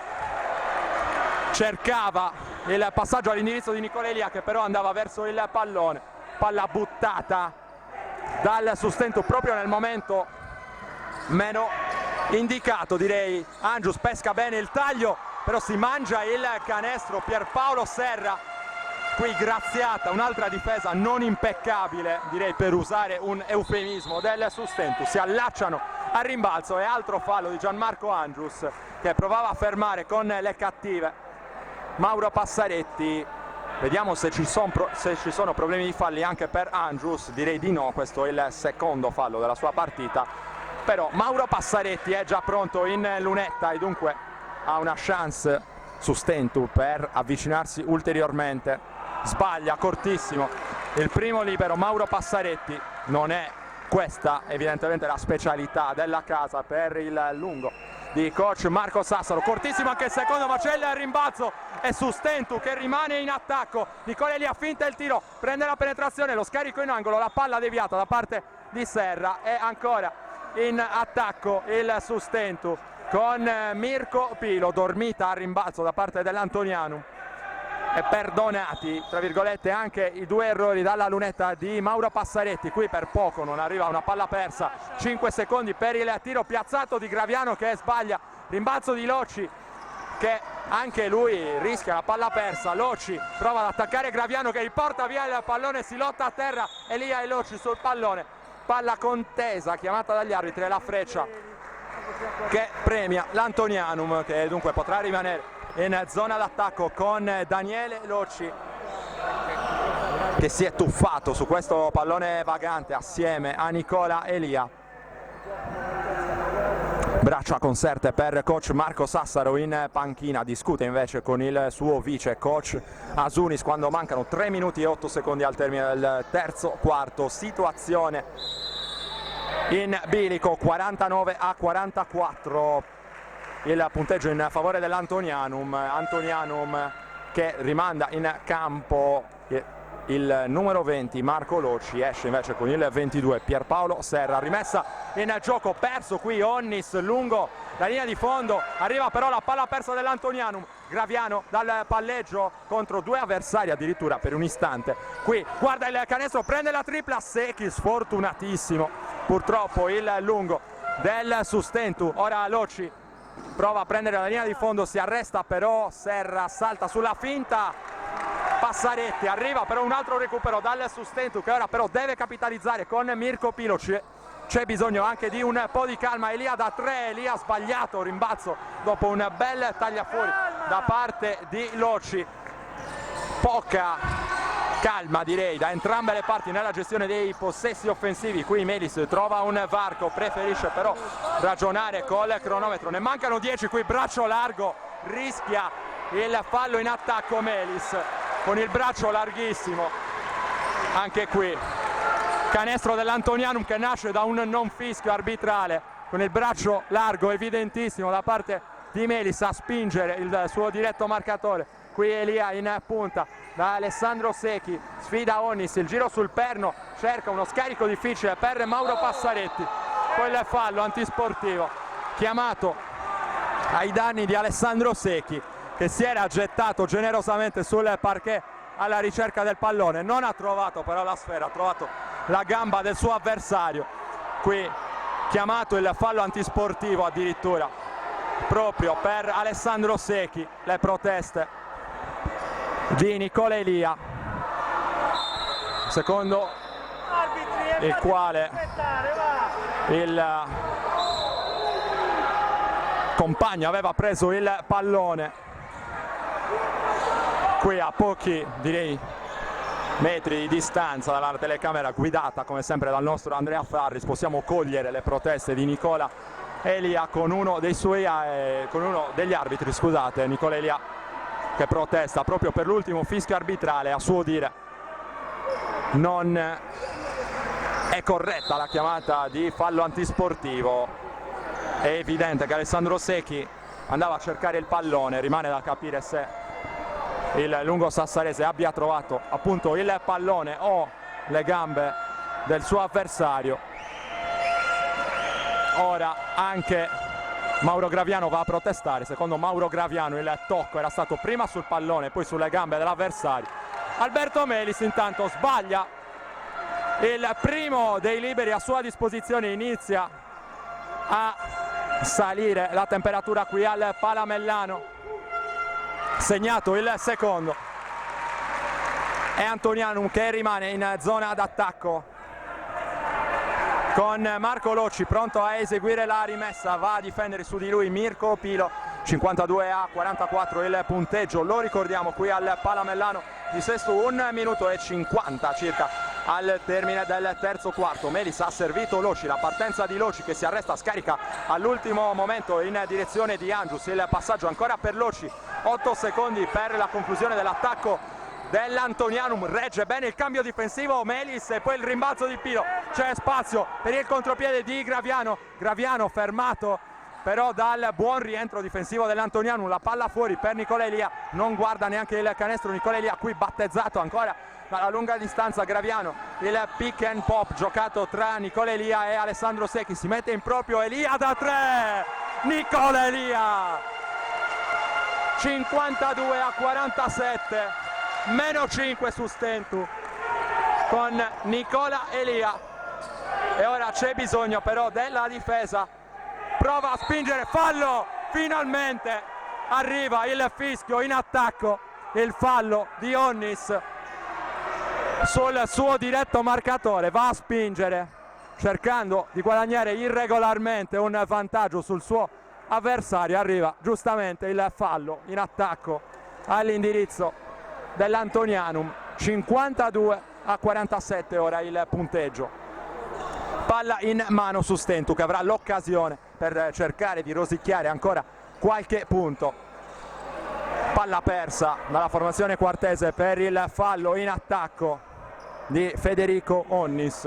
cercava il passaggio all'indirizzo di Nicola Elia che però andava verso il pallone, palla buttata dal Sustentu proprio nel momento meno indicato, direi. Angius pesca bene il taglio, però si mangia il canestro Pierpaolo Serra. Qui graziata, un'altra difesa non impeccabile, direi, per usare un eufemismo, del Sustentu. Si allacciano al rimbalzo e altro fallo di Gianmarco Angius che provava a fermare con le cattive Mauro Passaretti. Vediamo se ci sono problemi di falli anche per Angius, direi di no, questo è il secondo fallo della sua partita, però Mauro Passaretti è già pronto in lunetta e dunque ha una chance Sustentu per avvicinarsi ulteriormente. Sbaglia cortissimo il primo libero Mauro Passaretti, non è questa evidentemente la specialità della casa per il lungo di coach Marco Sassaro. Cortissimo anche il secondo, ma c'è il rimbalzo e Sustentu che rimane in attacco. Nicola Elia finta il tiro, prende la penetrazione, lo scarico in angolo, la palla deviata da parte di Serra, e ancora in attacco il Sustentu con Mirko Pilo, dormita a rimbalzo da parte dell'Antonianum. E perdonati tra virgolette anche i 2 errori dalla lunetta di Mauro Passaretti. Qui per poco non arriva una palla persa, 5 secondi per il tiro piazzato di Graviano che sbaglia, rimbalzo di Locci che anche lui rischia la palla persa. Locci prova ad attaccare Graviano che riporta via il pallone, si lotta a terra, Elia e Locci sul pallone, palla contesa chiamata dagli arbitri e la freccia che premia l'Antonianum, che dunque potrà rimanere in zona d'attacco con Daniele Locci che si è tuffato su questo pallone vagante assieme a Nicola Elia. Braccia conserte per coach Marco Sassaro in panchina, discute invece con il suo vice coach Asunis quando mancano 3 minuti e 8 secondi al termine del terzo quarto. Situazione in bilico, 49-44. Il punteggio in favore dell'Antonianum. Antonianum che rimanda in campo il numero 20 Marco Locci, esce invece con il 22 Pierpaolo Serra. Rimessa in gioco, perso qui Onnis lungo la linea di fondo, arriva però la palla persa dell'Antonianum. Graviano dal palleggio contro 2 avversari addirittura per un istante. Qui guarda il canestro, prende la tripla, Secchi sfortunatissimo, purtroppo il lungo del Sustentu. Ora Locci prova a prendere la linea di fondo, si arresta però Serra, salta sulla finta, Passaretti, arriva però un altro recupero dal Sustentu che ora però deve capitalizzare con Mirko Pilo. C'è bisogno anche di un po' di calma. Elia da 3, Elia sbagliato, rimbalzo dopo un bel tagliafuori da parte di Locci. Poca calma, direi, da entrambe le parti nella gestione dei possessi offensivi. Qui Melis trova un varco, preferisce però ragionare col cronometro, ne mancano 10, qui braccio largo, rischia il fallo in attacco Melis con il braccio larghissimo. Anche qui canestro dell'Antonianum che nasce da un non fischio arbitrale, con il braccio largo evidentissimo da parte di Melis a spingere il suo diretto marcatore. Qui Elia in punta da Alessandro Secchi, sfida Onnis, il giro sul perno, cerca uno scarico difficile per Mauro Passaretti, poi il fallo antisportivo chiamato ai danni di Alessandro Secchi, che si era gettato generosamente sul parquet alla ricerca del pallone, non ha trovato però la sfera, ha trovato la gamba del suo avversario. Qui chiamato il fallo antisportivo addirittura proprio per Alessandro Secchi. Le proteste di Nicola Elia, secondo il quale il compagno aveva preso il pallone. Qui a pochi, direi, metri di distanza dalla telecamera guidata come sempre dal nostro Andrea Farris possiamo cogliere le proteste di Nicola Elia con uno degli arbitri, scusate, Nicola Elia che protesta proprio per l'ultimo fischio arbitrale. A suo dire non è corretta la chiamata di fallo antisportivo. È evidente che Alessandro Secchi andava a cercare il pallone, rimane da capire se il lungo sassarese abbia trovato appunto il pallone o le gambe del suo avversario. Ora anche Mauro Graviano va a protestare. Secondo Mauro Graviano il tocco era stato prima sul pallone poi sulle gambe dell'avversario. Alberto Melis intanto sbaglia il primo dei liberi a sua disposizione, inizia a salire la temperatura qui al Palamellano, segnato il secondo. È Antonianum che rimane in zona d'attacco con Marco Locci pronto a eseguire la rimessa, va a difendere su di lui Mirko Pilo. 52-44 il punteggio, lo ricordiamo, qui al Palamellano di Sesto, 1 minuto e 50 circa al termine del terzo quarto. Melis ha servito Locci, la partenza di Locci che si arresta, scarica all'ultimo momento in direzione di Angius, il passaggio ancora per Locci, 8 secondi per la conclusione dell'attacco dell'Antonianum. Regge bene il cambio difensivo Melis e poi il rimbalzo di Pilo, c'è spazio per il contropiede di Graviano, Graviano fermato però dal buon rientro difensivo dell'Antonianum. La palla fuori per Nicola Elia, non guarda neanche il canestro Nicola Elia, qui battezzato ancora dalla lunga distanza Graviano. Il pick and pop giocato tra Nicola Elia e Alessandro Secchi, si mette in proprio Elia da 3, Nicola Elia, 52-47, meno 5 su Stentu con Nicola Elia. E ora c'è bisogno però della difesa, prova a spingere, fallo, finalmente arriva il fischio in attacco, il fallo di Onnis sul suo diretto marcatore, va a spingere cercando di guadagnare irregolarmente un vantaggio sul suo avversario, arriva giustamente il fallo in attacco all'indirizzo dell'Antonianum. 52-47 ora il punteggio. Palla in mano su Stentu che avrà l'occasione per cercare di rosicchiare ancora qualche punto. Palla persa dalla formazione quartese per il fallo in attacco di Federico Onnis.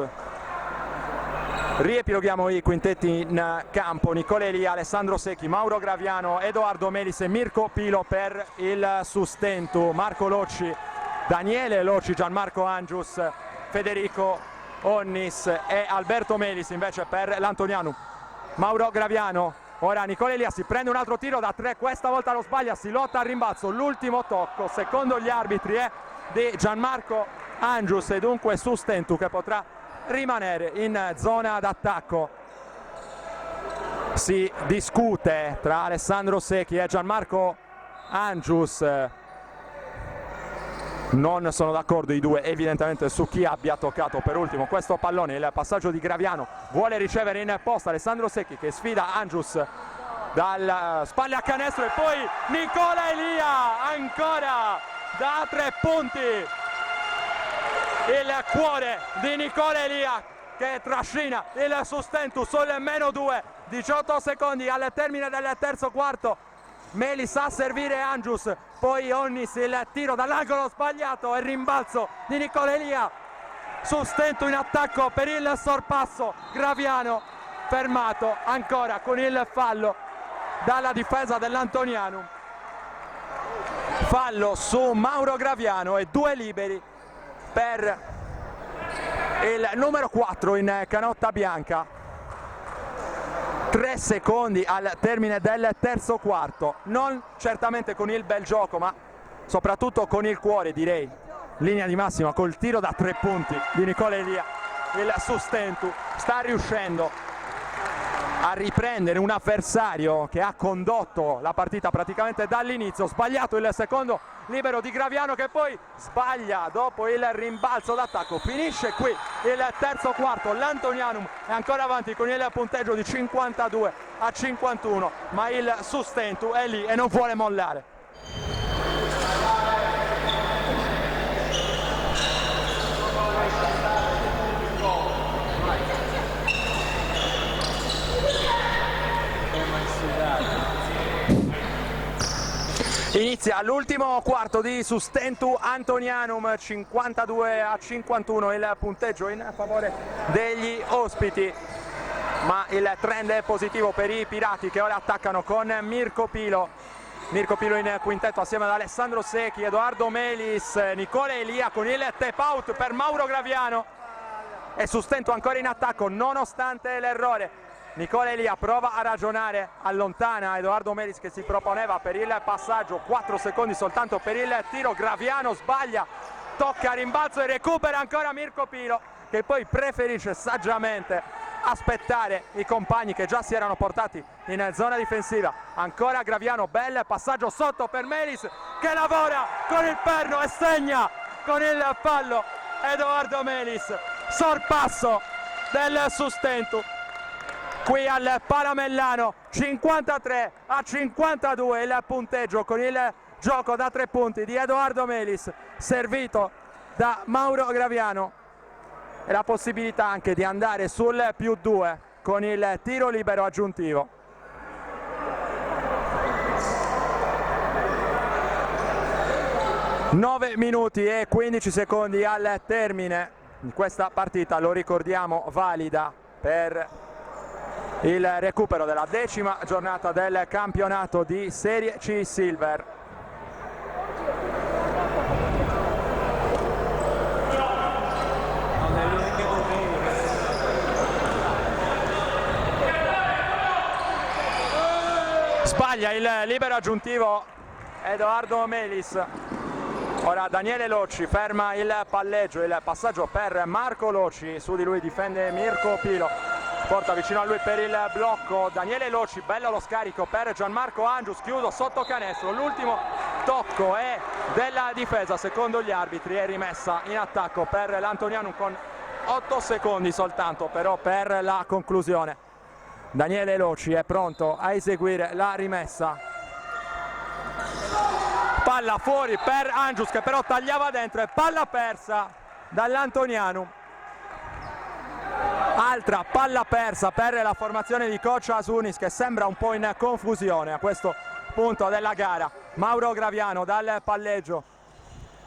Riepiloghiamo i quintetti in campo: Nicola Elia, Alessandro Secchi, Mauro Graviano, Edoardo Melis e Mirko Pilo per il Sustentu, Marco Locci, Daniele Locci, Gianmarco Angius, Federico Onnis e Alberto Melis invece per l'Antonianum. Mauro Graviano, ora Nicola Elia si prende un altro tiro da 3, questa volta lo sbaglia, si lotta al rimbalzo, l'ultimo tocco secondo gli arbitri è di Gianmarco Angius e dunque Sustentu che potrà rimanere in zona d'attacco. Si discute tra Alessandro Secchi e Gianmarco Angius, non sono d'accordo i due evidentemente su chi abbia toccato per ultimo questo pallone. Il passaggio di Graviano, vuole ricevere in posta Alessandro Secchi che sfida Angius dal spalle a canestro e poi Nicola Elia ancora da 3 punti il cuore di Nicola Elia che trascina il Sustentus sul -2, 18 secondi al termine del terzo quarto. Melis a servire Angius, poi Onnis, il tiro dall'angolo sbagliato e rimbalzo di Nicola Elia. Sustentus in attacco per il sorpasso, Graviano fermato ancora con il fallo dalla difesa dell'Antonianum. Fallo su Mauro Graviano e 2 liberi per il numero 4 in canotta bianca. 3 secondi al termine del terzo quarto, non certamente con il bel gioco ma soprattutto con il cuore, direi. Linea di massima col tiro da 3 punti di Nicola Elia. Il Sustentus sta riuscendo a riprendere un avversario che ha condotto la partita praticamente dall'inizio. Sbagliato il secondo libero di Graviano che poi sbaglia dopo il rimbalzo d'attacco. Finisce qui il terzo quarto, l'Antonianum è ancora avanti con il punteggio di 52-51, ma il Sustentus è lì e non vuole mollare. Inizia l'ultimo quarto di Sustentus Antonianum, 52-51 il punteggio in favore degli ospiti, ma il trend è positivo per i pirati che ora attaccano con Mirko Pilo in quintetto assieme ad Alessandro Secchi, Edoardo Melis, Nicola Elia con il tap out per Mauro Graviano e Sustentus ancora in attacco nonostante l'errore. Nicola Elia prova a ragionare, allontana Edoardo Melis che si proponeva per il passaggio, 4 secondi soltanto per il tiro. Graviano sbaglia, tocca rimbalzo e recupera ancora Mirko Pilo che poi preferisce saggiamente aspettare i compagni che già si erano portati in zona difensiva. Ancora Graviano, bel passaggio sotto per Melis che lavora con il perno e segna con il fallo Edoardo Melis. Sorpasso del Sustentus qui al Palamellano, 53-52 il punteggio con il gioco da 3 punti di Edoardo Melis servito da Mauro Graviano e la possibilità anche di andare sul +2 con il tiro libero aggiuntivo. Nove minuti e 15 secondi al termine di questa partita, lo ricordiamo, valida per il recupero della 10ª giornata del campionato di Serie C Silver. Sbaglia il libero aggiuntivo Edoardo Melis. Ora Daniele Locci ferma il palleggio, il passaggio per Marco Locci, su di lui difende Mirko Pilo, porta vicino a lui per il blocco Daniele Locci, bello lo scarico per Gianmarco Angius, chiuso sotto canestro, l'ultimo tocco è della difesa, secondo gli arbitri è rimessa in attacco per l'Antonianum con 8 secondi soltanto però per la conclusione. Daniele Locci è pronto a eseguire la rimessa. Palla fuori per Angius che però tagliava dentro e palla persa dall'Antonianum. Altra palla persa per la formazione di coach Asunis che sembra un po' in confusione a questo punto della gara. Mauro Graviano dal palleggio,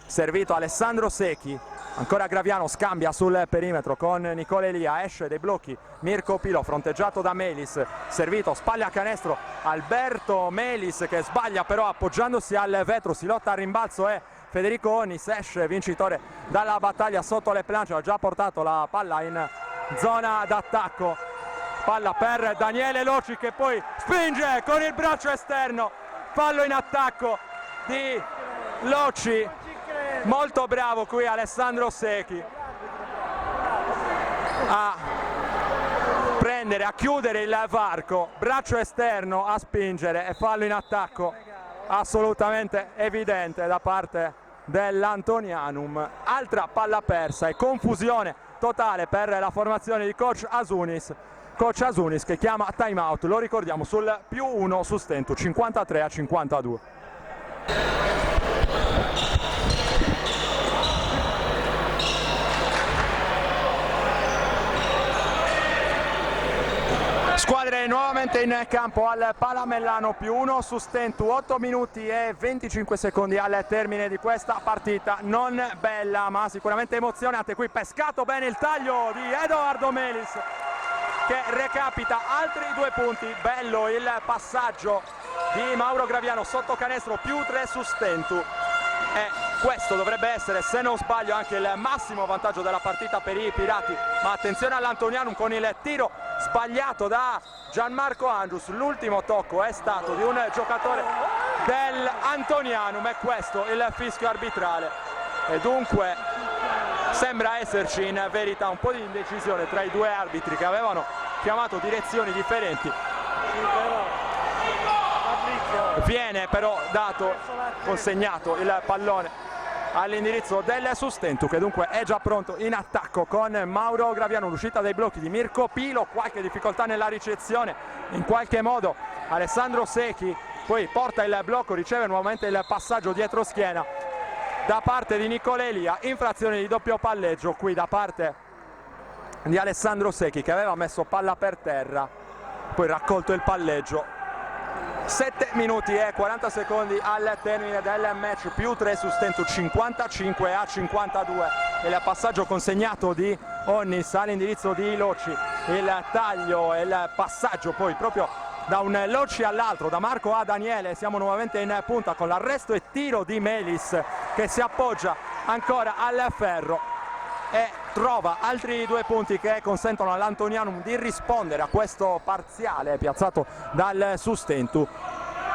servito Alessandro Secchi, ancora Graviano scambia sul perimetro con Nicola Elia, esce dei blocchi Mirko Pilo, fronteggiato da Melis, servito, spalla a canestro Alberto Melis che sbaglia però appoggiandosi al vetro, si lotta al rimbalzo e Federico Onnis esce vincitore dalla battaglia sotto le planche, ha già portato la palla in zona d'attacco. Palla per Daniele Locci che poi spinge con il braccio esterno, fallo in attacco di Locci, molto bravo qui Alessandro Secchi a prendere, a chiudere il varco, braccio esterno a spingere e fallo in attacco assolutamente evidente da parte dell'Antonianum. Altra palla persa e confusione totale per la formazione di coach Asunis che chiama time out, lo ricordiamo, sul +1 Sustentus, 53-52. nuovamente in campo al Palamellano +1 su Stentu, 8 minuti e 25 secondi al termine di questa partita non bella ma sicuramente emozionante. Qui pescato bene il taglio di Edoardo Melis che recapita altri 2 punti. Bello il passaggio di Mauro Graviano sotto canestro, +3 su Stentu, e questo dovrebbe essere, se non sbaglio, anche il massimo vantaggio della partita per i Pirati. Ma attenzione all'Antonianum con il tiro sbagliato da Gianmarco Andrus. L'ultimo tocco è stato di un giocatore dell'Antonianum e questo il fischio arbitrale, e dunque sembra esserci in verità un po' di indecisione tra i 2 arbitri che avevano chiamato direzioni differenti. Viene però consegnato il pallone all'indirizzo del Sustentu, che dunque è già pronto in attacco con Mauro Graviano. L'uscita dei blocchi di Mirko Pilo, qualche difficoltà nella ricezione, in qualche modo Alessandro Secchi poi porta il blocco, riceve nuovamente il passaggio dietro schiena da parte di Nicola Elia, infrazione di doppio palleggio qui da parte di Alessandro Secchi, che aveva messo palla per terra, poi raccolto il palleggio. 7 minuti e 40 secondi al termine del match, +3 su Stentu, 55-52. Il passaggio consegnato di Onnis all'indirizzo di Loci, il taglio e il passaggio poi proprio da un Loci all'altro, da Marco a Daniele. Siamo nuovamente in punta con l'arresto e tiro di Melis che si appoggia ancora al ferro e trova altri 2 punti che consentono all'Antonianum di rispondere a questo parziale piazzato dal Sustentu.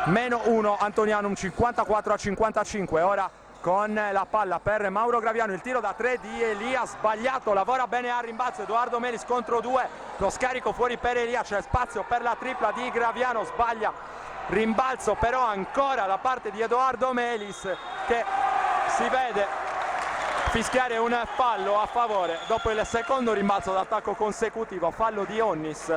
-1 Antonianum, 54-55. Ora con la palla per Mauro Graviano, il tiro da 3 di Elia sbagliato, lavora bene a rimbalzo Edoardo Melis contro 2, lo scarico fuori per Elia, c'è spazio per la tripla di Graviano, sbaglia, rimbalzo però ancora da parte di Edoardo Melis che si vede fischiare un fallo a favore dopo il secondo rimbalzo d'attacco consecutivo, fallo di Onnis,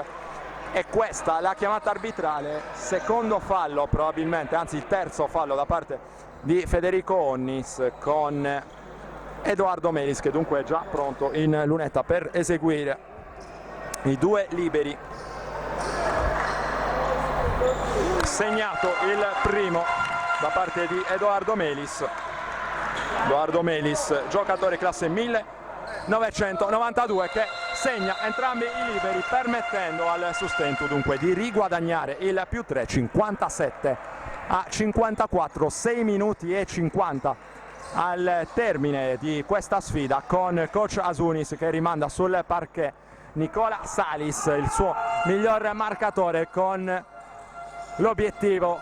e questa la chiamata arbitrale, secondo fallo probabilmente, anzi il terzo fallo da parte di Federico Onnis con Edoardo Melis, che dunque è già pronto in lunetta per eseguire i 2 liberi. Segnato il primo da parte di Edoardo Melis. Edoardo Melis, giocatore classe 1992, che segna entrambi i liberi, permettendo al Sustentu dunque di riguadagnare il +3, 57-54, 6 minuti e 50 al termine di questa sfida, con coach Asunis che rimanda sul parquet Nicola Salis, il suo miglior marcatore, con l'obiettivo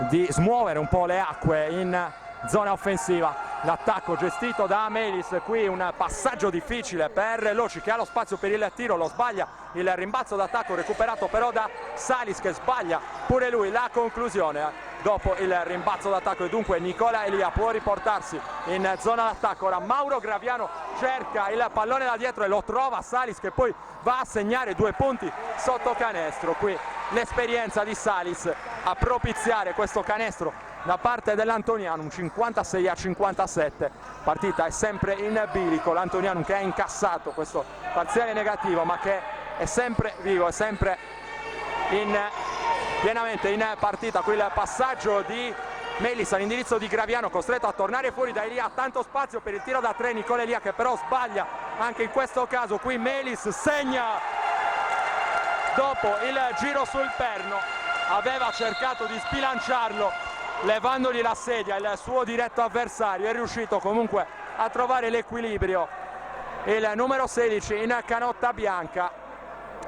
di smuovere un po' le acque in zona offensiva. L'attacco gestito da Melis, qui un passaggio difficile per Loci che ha lo spazio per il tiro, lo sbaglia, il rimbalzo d'attacco recuperato però da Salis che sbaglia pure lui la conclusione dopo il rimbalzo d'attacco, e dunque Nicola Elia può riportarsi in zona d'attacco. Ora Mauro Graviano cerca il pallone da dietro e lo trova Salis, che poi va a segnare 2 punti sotto canestro. Qui l'esperienza di Salis a propiziare questo canestro da parte dell'Antonianum, 56-57. Partita è sempre in bilico, l'Antonianum che ha incassato questo parziale negativo ma che è sempre vivo, è sempre pienamente in partita. Qui il passaggio di Melis all'indirizzo di Graviano, costretto a tornare fuori da Elia, tanto spazio per il tiro da 3 Nicola Elia, che però sbaglia anche in questo caso. Qui Melis segna dopo il giro sul perno, aveva cercato di sbilanciarlo levandogli la sedia, il suo diretto avversario, è riuscito comunque a trovare l'equilibrio. Il numero 16 in canotta bianca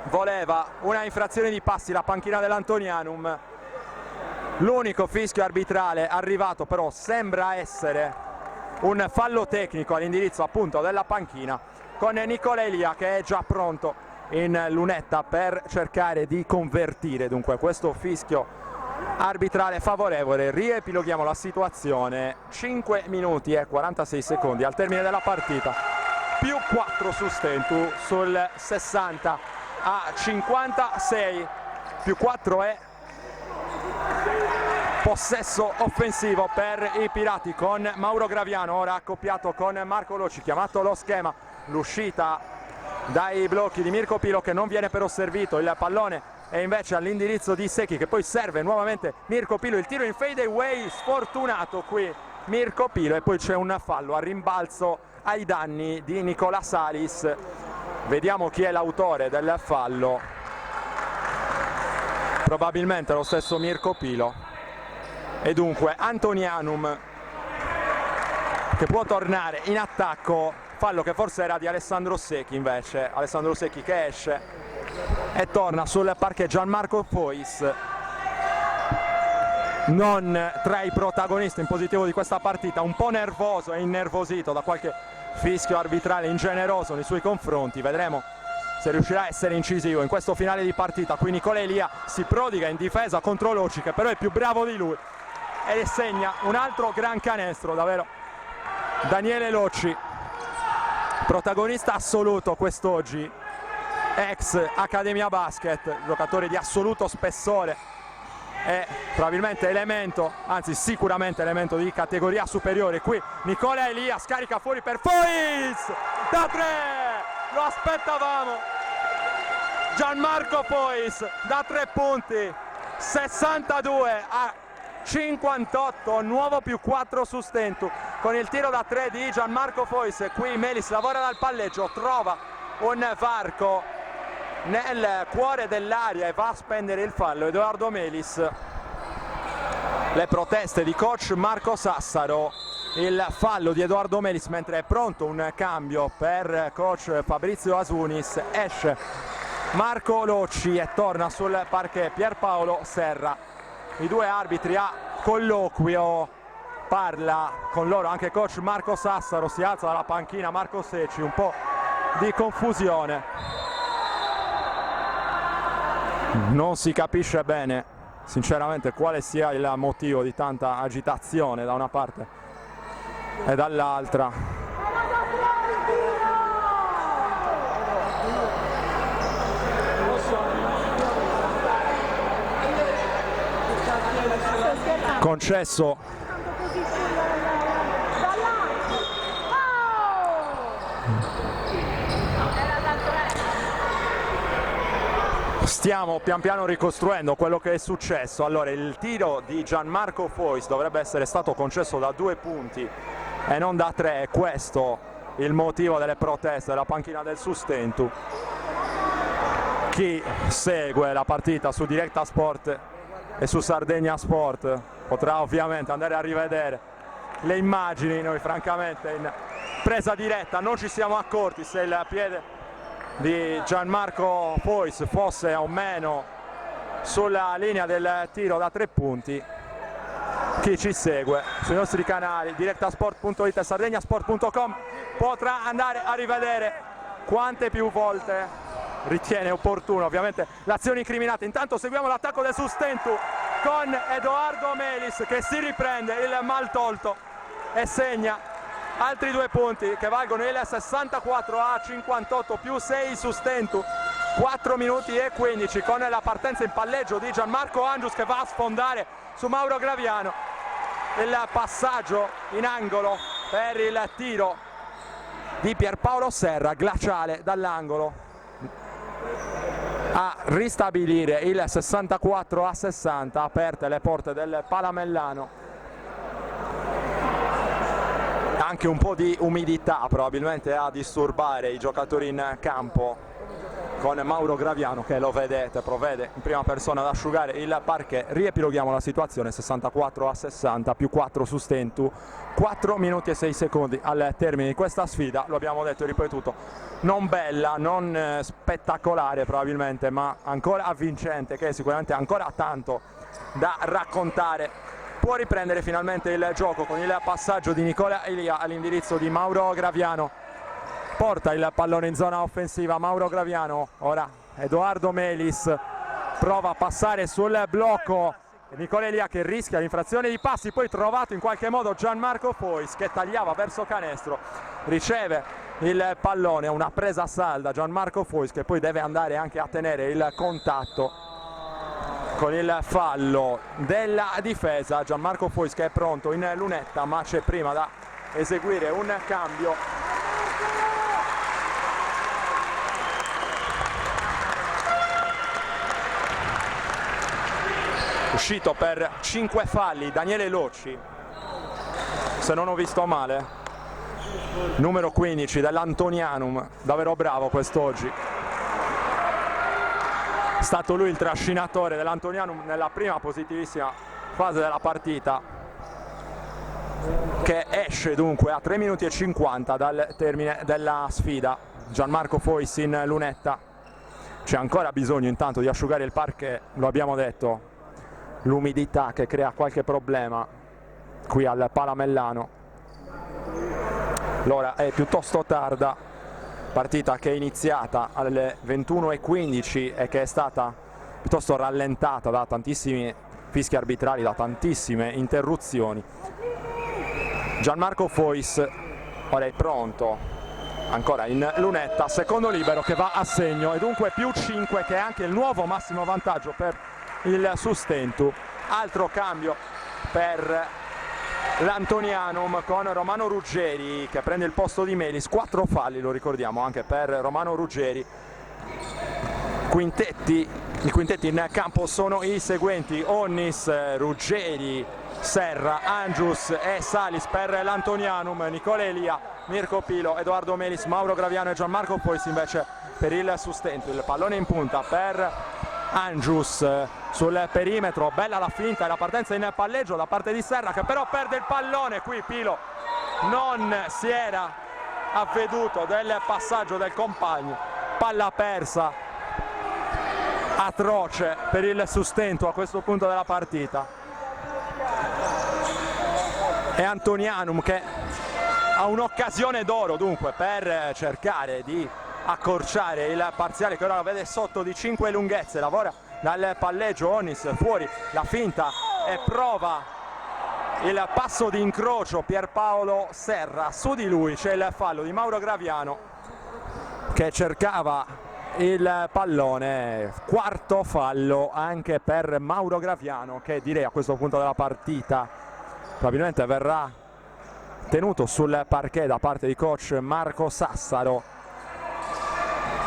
voleva una infrazione di passi, la panchina dell'Antonianum. L'unico fischio arbitrale arrivato però sembra essere un fallo tecnico all'indirizzo appunto della panchina, con Nicola Elia che è già pronto in lunetta per cercare di convertire dunque questo fischio arbitrale favorevole. Riepiloghiamo la situazione, 5 minuti e 46 secondi al termine della partita, +4 su Stentu sul 60-56, +4 è possesso offensivo per i Pirati con Mauro Graviano, ora accoppiato con Marco Loci, chiamato lo schema, l'uscita dai blocchi di Mirko Pilo che non viene però servito, il pallone e invece all'indirizzo di Secchi, che poi serve nuovamente Mirko Pilo, il tiro in fade away sfortunato qui Mirko Pilo, e poi c'è un fallo a rimbalzo ai danni di Nicola Salis. Vediamo chi è l'autore del fallo, probabilmente lo stesso Mirko Pilo, e dunque Antonianum che può tornare in attacco. Fallo che forse era di Alessandro Secchi, invece Alessandro Secchi che esce e torna sul parquet. Gianmarco Fois, non tra i protagonisti in positivo di questa partita, un po' nervoso e innervosito da qualche fischio arbitrale ingeneroso nei suoi confronti. Vedremo se riuscirà a essere incisivo in questo finale di partita. Qui Nicola Elia si prodiga in difesa contro Loci, che però è più bravo di lui, e segna un altro gran canestro, davvero Daniele Loci, protagonista assoluto quest'oggi, ex Accademia Basket, giocatore di assoluto spessore e probabilmente elemento, anzi sicuramente elemento di categoria superiore. Qui Nicola Elia scarica fuori per Fois da 3, lo aspettavamo, Gianmarco Fois da 3 punti, 62 a 58, nuovo più 4 su Stentu con il tiro da 3 di Gianmarco Fois. Qui Melis lavora dal palleggio, trova un varco nel cuore dell'area e va a spendere il fallo Edoardo Melis. Le proteste di coach Marco Sassaro, il fallo di Edoardo Melis, mentre è pronto un cambio per coach Fabrizio Asunis. Esce Marco Locci e torna sul parquet Pierpaolo Serra. I due arbitri a colloquio, parla con loro anche coach Marco Sassaro, si alza dalla panchina Marco Secci, un po' di confusione, non si capisce bene sinceramente quale sia il motivo di tanta agitazione da una parte e dall'altra. Concesso stiamo pian piano ricostruendo quello che è successo. Allora, il tiro di Gianmarco Fois dovrebbe essere stato concesso da 2 punti e non da 3, è questo il motivo delle proteste della panchina del Sustentu. Chi segue la partita su Directa Sport e su Sardegna Sport potrà ovviamente andare a rivedere le immagini. Noi francamente in presa diretta non ci siamo accorti se il piede di Gianmarco Fois fosse o meno sulla linea del tiro da 3 punti. Chi ci segue sui nostri canali directasport.it e sardegnasport.com potrà andare a rivedere quante più volte ritiene opportuno ovviamente l'azione incriminata. Intanto seguiamo l'attacco del Sustentu con Edoardo Melis che si riprende il mal tolto e segna altri 2 punti che valgono il 64 a 58 più 6 Sustentu. 4 minuti e 15 con la partenza in palleggio di Gianmarco Angius che va a sfondare su Mauro Graviano. Il passaggio in angolo per il tiro di Pierpaolo Serra, glaciale dall'angolo a ristabilire il 64 a 60, aperte le porte del Palamellano. Anche un po' di umidità probabilmente a disturbare i giocatori in campo, con Mauro Graviano che lo vedete provvede in prima persona ad asciugare il parquet. Riepiloghiamo la situazione: 64 a 60 più 4 su Stentu, 4 minuti e 6 secondi al termine di questa sfida. Lo abbiamo detto e ripetuto, non bella, non spettacolare probabilmente, ma ancora avvincente, che sicuramente ha ancora tanto da raccontare. Può riprendere finalmente il gioco con il passaggio di Nicola Elia all'indirizzo di Mauro Graviano. Porta il pallone in zona offensiva Mauro Graviano. Ora Edoardo Melis prova a passare sul blocco. Nicola Elia che rischia l'infrazione di passi, poi trovato in qualche modo Gianmarco Fois che tagliava verso canestro, riceve il pallone, una presa salda Gianmarco Fois che poi deve andare anche a tenere il contatto con il fallo della difesa. Gianmarco Fois che è pronto in lunetta, ma c'è prima da eseguire un cambio. uscito per 5 falli Daniele Locci, se non ho visto male, numero 15 dell'Antonianum, davvero bravo quest'oggi. È stato lui il trascinatore dell'Antonianum nella prima positivissima fase della partita, che esce dunque a 3 minuti e 50 dal termine della sfida. Gianmarco Fois in lunetta. C'è ancora bisogno intanto di asciugare il parquet, lo abbiamo detto, l'umidità che crea qualche problema qui al Palamellano. L'ora è piuttosto tarda, partita che è iniziata alle 21:15 e che è stata piuttosto rallentata da tantissimi fischi arbitrali, da tantissime interruzioni. Gianmarco Fois ora è pronto, ancora in lunetta, secondo libero che va a segno, e dunque più 5, che è anche il nuovo massimo vantaggio per il Sustentu. Altro cambio per l'Antonianum con Romano Ruggeri che prende il posto di Melis. 4 falli, lo ricordiamo, anche per Romano Ruggeri. I quintetti in campo sono i seguenti: Onnis, Ruggeri, Serra, Angius e Salis per l'Antonianum, Nicola Elia, Mirko Pilo, Edoardo Melis, Mauro Graviano e Gianmarco Fois invece per il Sustentu. Il pallone in punta per Angius sul perimetro, bella la finta e la partenza in palleggio da parte di Serra, che però perde il pallone. Qui Pilo non si era avveduto del passaggio del compagno, palla persa atroce per il Sustentu a questo punto della partita. E Antonianum che ha un'occasione d'oro dunque per cercare di accorciare il parziale, che ora lo vede sotto di 5 lunghezze. Lavora dal palleggio Onnis, fuori la finta e prova il passo di incrocio Pierpaolo Serra. Su di lui c'è il fallo di Mauro Graviano che cercava il pallone. Quarto fallo anche per Mauro Graviano, che direi a questo punto della partita probabilmente verrà tenuto sul parquet da parte di coach Marco Sassaro,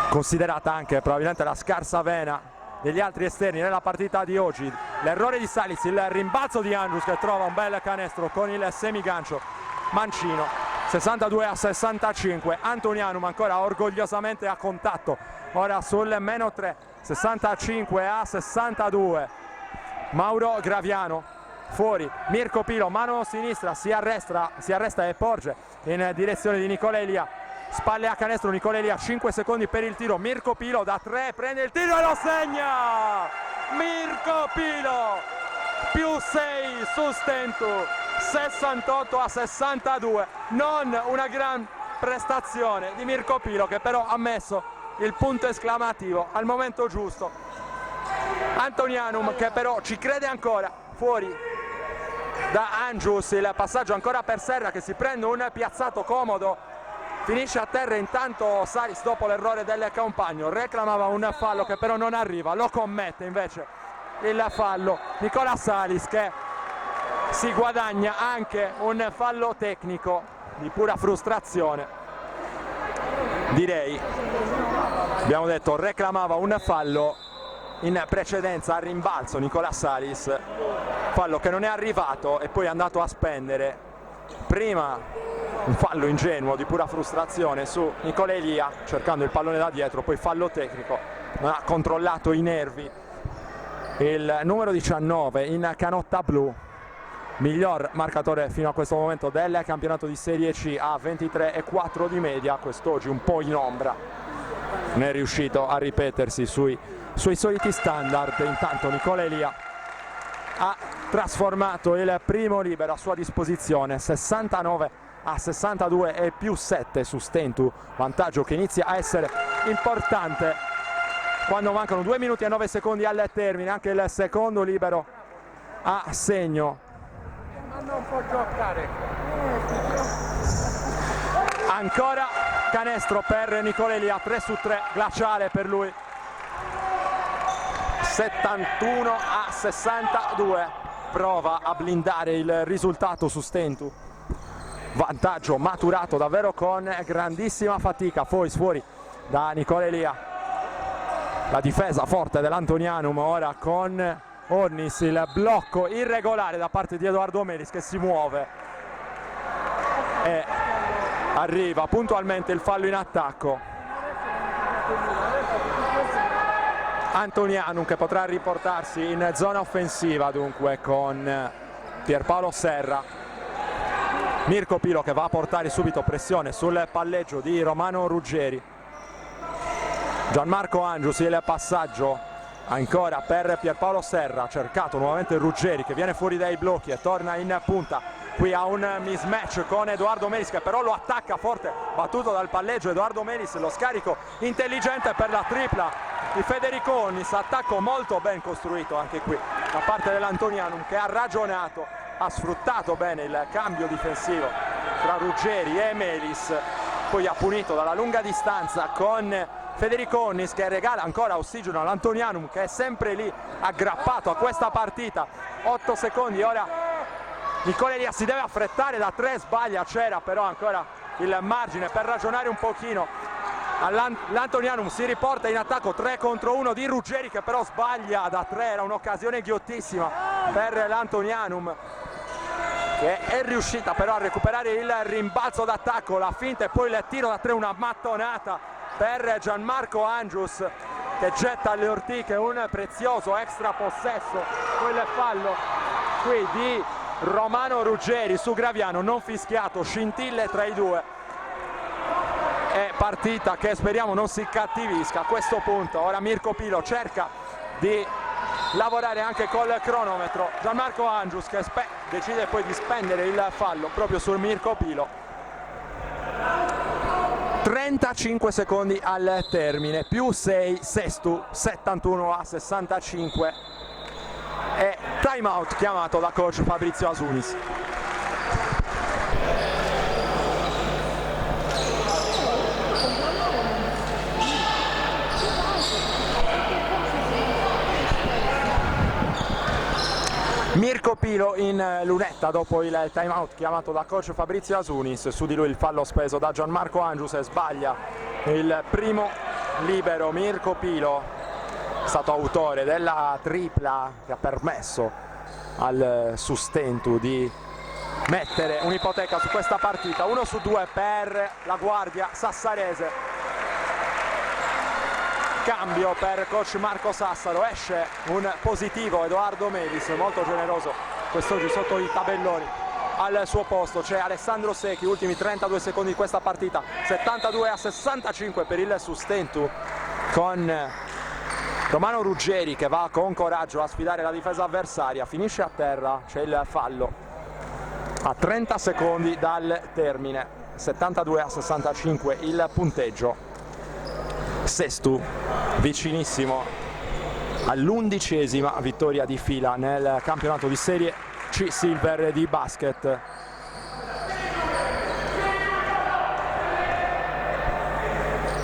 considerata anche probabilmente la scarsa vena degli altri esterni nella partita di oggi. L'errore di Salis, il rimbalzo di Andrews che trova un bel canestro con il semigancio mancino. 62-65, Antonianum ancora orgogliosamente a contatto, ora sul -3, 65-62. Mauro Graviano fuori, Mirko Pilo, mano sinistra, si arresta e porge in direzione di Nicola Elia, spalle a canestro Nicola Elia, 5 secondi per il tiro, Mirko Pilo da 3, prende il tiro e lo segna! Mirko Pilo, più 6 Sustentu, 68-62, non una gran prestazione di Mirko Pilo, che però ha messo il punto esclamativo al momento giusto. Antonianum che però ci crede ancora, fuori da Angius, il passaggio ancora per Serra che si prende un piazzato comodo, finisce a terra. Intanto Salis, dopo l'errore del compagno, reclamava un fallo che però non arriva, lo commette invece il fallo Nicola Salis, che si guadagna anche un fallo tecnico di pura frustrazione, direi. Abbiamo detto reclamava un fallo in precedenza al rimbalzo Nicola Salis, fallo che non è arrivato e poi è andato a spendere prima un fallo ingenuo di pura frustrazione su Nicola Elia cercando il pallone da dietro, poi fallo tecnico, non ha controllato i nervi il numero 19 in canotta blu, miglior marcatore fino a questo momento del campionato di Serie C, a 23,4 di media, quest'oggi un po' in ombra, non è riuscito a ripetersi sui soliti standard. Intanto Nicola Elia ha trasformato il primo libero a sua disposizione, 69-62 e più 7 Sustentu, vantaggio che inizia a essere importante quando mancano 2 minuti e 9 secondi al termine. Anche il secondo libero a segno. Ma non può giocare. Ancora canestro per Nicola Elia, 3/3, glaciale per lui. 71-62, prova a blindare il risultato Sustentu, vantaggio maturato davvero con grandissima fatica. Fois fuori da Nicola Elia, la difesa forte dell'Antonianum ora con Onnis, il blocco irregolare da parte di Edoardo Melis che si muove e arriva puntualmente il fallo in attacco. Antonianum che potrà riportarsi in zona offensiva dunque con Pierpaolo Serra. Mirko Pilo che va a portare subito pressione sul palleggio di Romano Ruggeri. Gianmarco Angius, il passaggio ancora per Pierpaolo Serra, cercato nuovamente Ruggeri che viene fuori dai blocchi e torna in punta. Qui ha un mismatch con Edoardo Melis che però lo attacca forte, battuto dal palleggio Edoardo Melis, lo scarico intelligente per la tripla di Federico Onnis, attacco molto ben costruito anche qui da parte dell'Antonianum che ha ragionato, ha sfruttato bene il cambio difensivo tra Ruggeri e Melis, poi ha punito dalla lunga distanza con Federico Onnis che regala ancora ossigeno all'Antonianum che è sempre lì aggrappato a questa partita. 8 secondi, ora Nicole Elia si deve affrettare da 3, sbaglia, c'era però ancora il margine per ragionare un pochino. L'Antonianum si riporta in attacco 3 contro 1 di Ruggeri che però sbaglia da 3, era un'occasione ghiottissima per l'Antonianum che è riuscita però a recuperare il rimbalzo d'attacco, la finta e poi il tiro da 3, una mattonata per Gianmarco Angius che getta alle ortiche un prezioso extra possesso. Poi il fallo qui di Romano Ruggeri su Graviano, non fischiato, scintille tra i due. È partita che speriamo non si cattivisca a questo punto. Ora Mirko Pilo cerca di lavorare anche col cronometro. Gianmarco Angius che decide poi di spendere il fallo proprio sul Mirko Pilo. 35 secondi al termine, più 6, Sestu 71-65 e time out chiamato da coach Fabrizio Asunis. Mirko Pilo in lunetta dopo il time out chiamato da coach Fabrizio Asunis, su di lui il fallo speso da Gianmarco Angius e sbaglia il primo libero. Mirko Pilo è stato autore della tripla che ha permesso al Sustentu di mettere un'ipoteca su questa partita. 1 su 2 per la guardia sassarese. Cambio per coach Marco Sassaro, esce un positivo Edoardo Melis, molto generoso quest'oggi sotto i tabelloni. Al suo posto c'è Alessandro Secchi, ultimi 32 secondi di questa partita, 72-65 per il Sustentu, con Romano Ruggeri che va con coraggio a sfidare la difesa avversaria, finisce a terra, c'è il fallo a 30 secondi dal termine, 72-65 il punteggio. Sestu vicinissimo all'11ª vittoria di fila nel campionato di Serie C Silver di basket.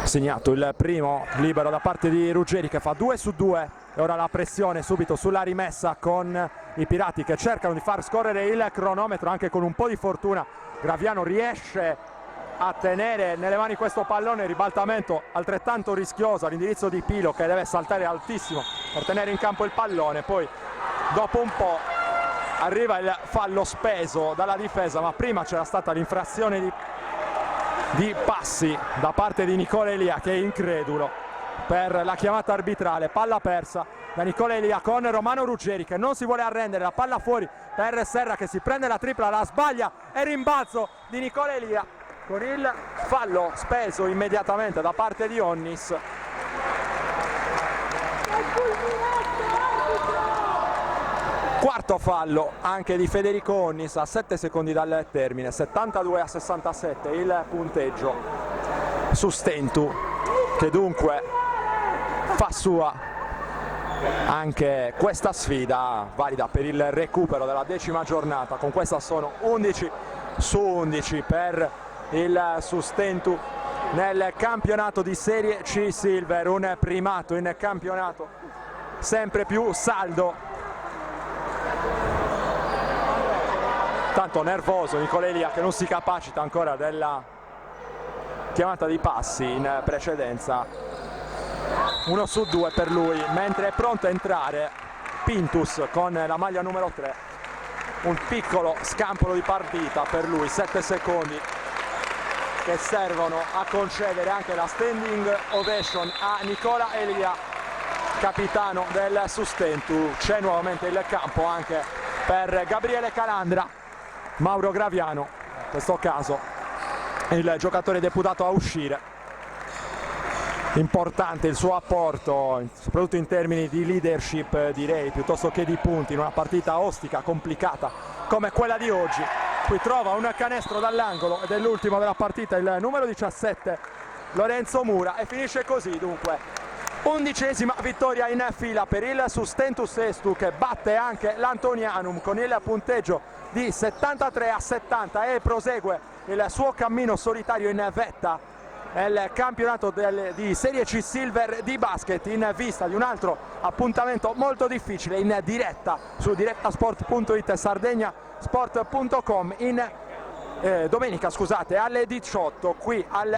Segnato il primo libero da parte di Ruggeri che fa 2 su 2 e ora la pressione subito sulla rimessa con i Pirati che cercano di far scorrere il cronometro anche con un po' di fortuna. Graviano riesce a tenere nelle mani questo pallone, ribaltamento altrettanto rischioso all'indirizzo di Pilo che deve saltare altissimo per tenere in campo il pallone, poi dopo un po' arriva il fallo speso dalla difesa, ma prima c'era stata l'infrazione di passi da parte di Nicole Elia che è incredulo per la chiamata arbitrale. Palla persa da Nicole Elia con Romano Ruggeri che non si vuole arrendere, la palla fuori per Serra che si prende la tripla, la sbaglia e rimbalzo di Nicole Elia con il fallo speso immediatamente da parte di Onnis. Quarto fallo anche di Federico Onnis a 7 secondi dal termine, 72-67 il punteggio. Sustentu che dunque fa sua anche questa sfida valida per il recupero della 10ª giornata. Con questa sono 11 su 11 per il Sustentu nel campionato di Serie C Silver, un primato in campionato sempre più saldo. Tanto nervoso Nicole Elia che non si capacita ancora della chiamata di passi in precedenza. 1 su 2 per lui, mentre è pronto a entrare Pintus con la maglia numero 3. Un piccolo scampolo di partita per lui, 7 secondi che servono a concedere anche la standing ovation a Nicola Elia, capitano del Sustentu. C'è nuovamente il campo anche per Gabriele Calandra. Mauro Graviano, in questo caso, è il giocatore deputato a uscire. Importante il suo apporto, soprattutto in termini di leadership, direi, piuttosto che di punti, in una partita ostica, complicata come quella di oggi. Qui trova un canestro dall'angolo ed è l'ultimo della partita, il numero 17, Lorenzo Mura, e finisce così dunque. 11ª vittoria in fila per il Sustentus Sestu, che batte anche l'Antonianum con il punteggio di 73-70 e prosegue il suo cammino solitario in vetta nel campionato di Serie C Silver di basket, in vista di un altro appuntamento molto difficile in diretta su direttasport.it e sardegnasport.com domenica, scusate, alle 18 qui al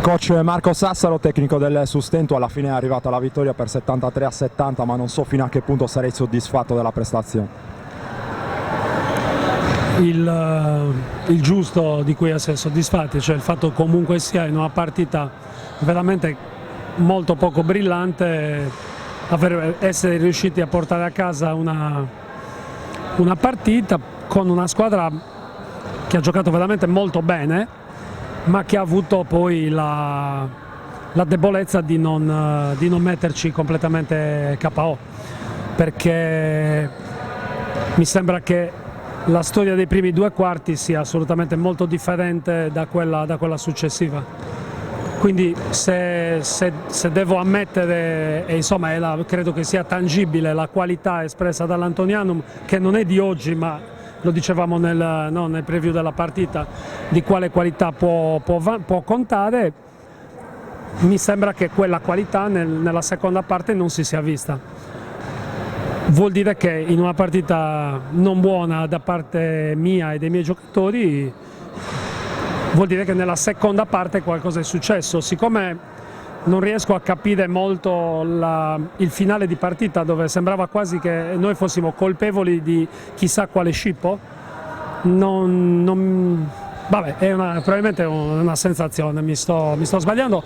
coach Marco Sassaro, tecnico del Sustentu. Alla fine è arrivata la vittoria per 73-70, ma non so fino a che punto sarei soddisfatto della prestazione. Il giusto di cui essere soddisfatti, cioè il fatto comunque sia in una partita veramente molto poco brillante essere riusciti a portare a casa una partita con una squadra che ha giocato veramente molto bene, ma che ha avuto poi la debolezza di non metterci completamente KO, perché mi sembra che la storia dei primi 2 quarti sia assolutamente molto differente da quella successiva. Quindi se devo ammettere, e insomma credo che sia tangibile la qualità espressa dall'Antonianum, che non è di oggi, ma lo dicevamo nel preview della partita, di quale qualità può contare, mi sembra che quella qualità nella seconda parte non si sia vista. Vuol dire che in una partita non buona da parte mia e dei miei giocatori, vuol dire che nella seconda parte qualcosa è successo. Siccome non riesco a capire molto il finale di partita, dove sembrava quasi che noi fossimo colpevoli di chissà quale scippo, vabbè, probabilmente è una sensazione, mi sto sbagliando.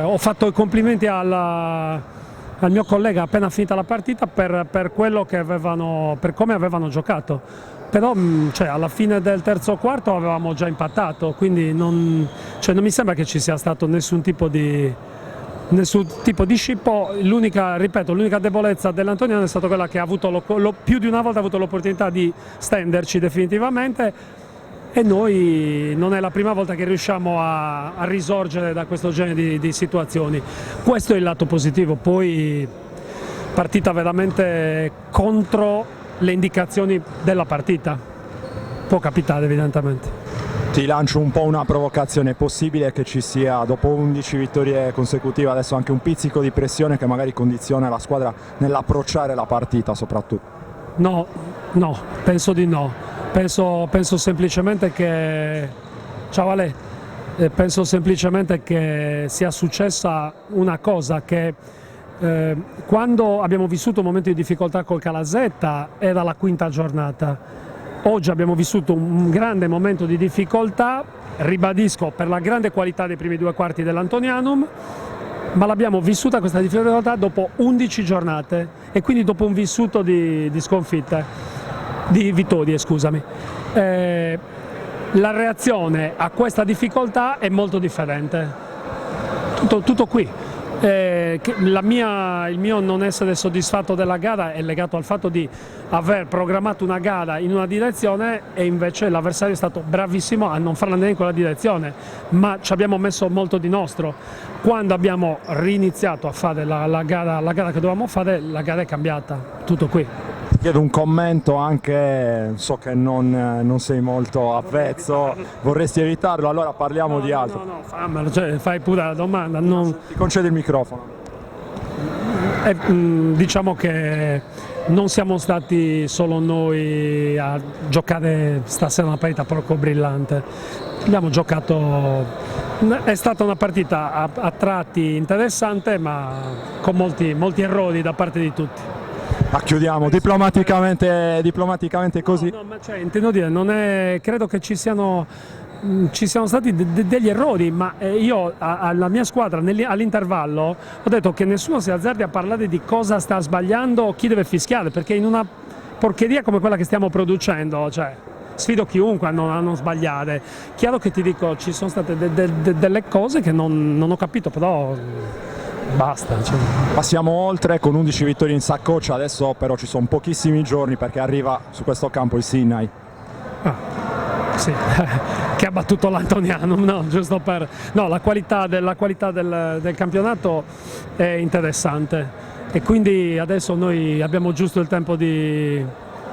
Ho fatto i complimenti al mio collega appena finita la partita per quello che per come avevano giocato, però cioè, alla fine del terzo quarto avevamo già impattato, quindi non mi sembra che ci sia stato nessun tipo di scippo. L'unica debolezza dell'Antoniano è stata quella che ha avuto più di una volta ha avuto l'opportunità di stenderci definitivamente, e noi non è la prima volta che riusciamo a risorgere da questo genere di situazioni. Questo è il lato positivo. Poi partita veramente contro le indicazioni della partita, può capitare evidentemente. Ti lancio un po' una provocazione: è possibile che ci sia, dopo 11 vittorie consecutive, adesso anche un pizzico di pressione che magari condiziona la squadra nell'approcciare la partita soprattutto? No, penso di no. Penso semplicemente che, ciao Ale, penso semplicemente che sia successa una cosa, che quando abbiamo vissuto un momento di difficoltà col Calasetta era la 5ª giornata. Oggi abbiamo vissuto un grande momento di difficoltà, ribadisco, per la grande qualità dei primi 2 quarti dell'Antonianum, ma l'abbiamo vissuta questa difficoltà dopo 11 giornate e quindi dopo un vissuto di sconfitte. Di vittorie, scusami. La reazione a questa difficoltà è molto differente. Tutto qui. Il mio non essere soddisfatto della gara è legato al fatto di aver programmato una gara in una direzione e invece l'avversario è stato bravissimo a non farla neanche in quella direzione, ma ci abbiamo messo molto di nostro. Quando abbiamo riniziato a fare la gara che dovevamo fare, la gara è cambiata. Tutto qui. Chiedo un commento, anche so che non sei molto avvezzo, vorresti evitarlo, allora parliamo di altro. No, fammelo, cioè, fai pure la domanda. Ti concedo il microfono. Diciamo che non siamo stati solo noi a giocare stasera una partita poco brillante. Abbiamo giocato, è stata una partita a tratti interessante, ma con molti errori da parte di tutti. La chiudiamo diplomaticamente così. No, ma cioè, intendo dire, non è, credo che ci siano stati degli errori, ma io alla mia squadra all'intervallo ho detto che nessuno si azzardi a parlare di cosa sta sbagliando o chi deve fischiare, perché in una porcheria come quella che stiamo producendo, cioè, sfido chiunque a non sbagliare. Chiaro che ti dico, ci sono state delle cose che non ho capito, però basta. Cioè. Passiamo oltre con 11 vittorie in saccoccia, adesso però ci sono pochissimi giorni perché arriva su questo campo il Sinai. Sì, che ha battuto l'Antonianum, no? Giusto per... No, la qualità del campionato è interessante e quindi adesso noi abbiamo giusto il tempo di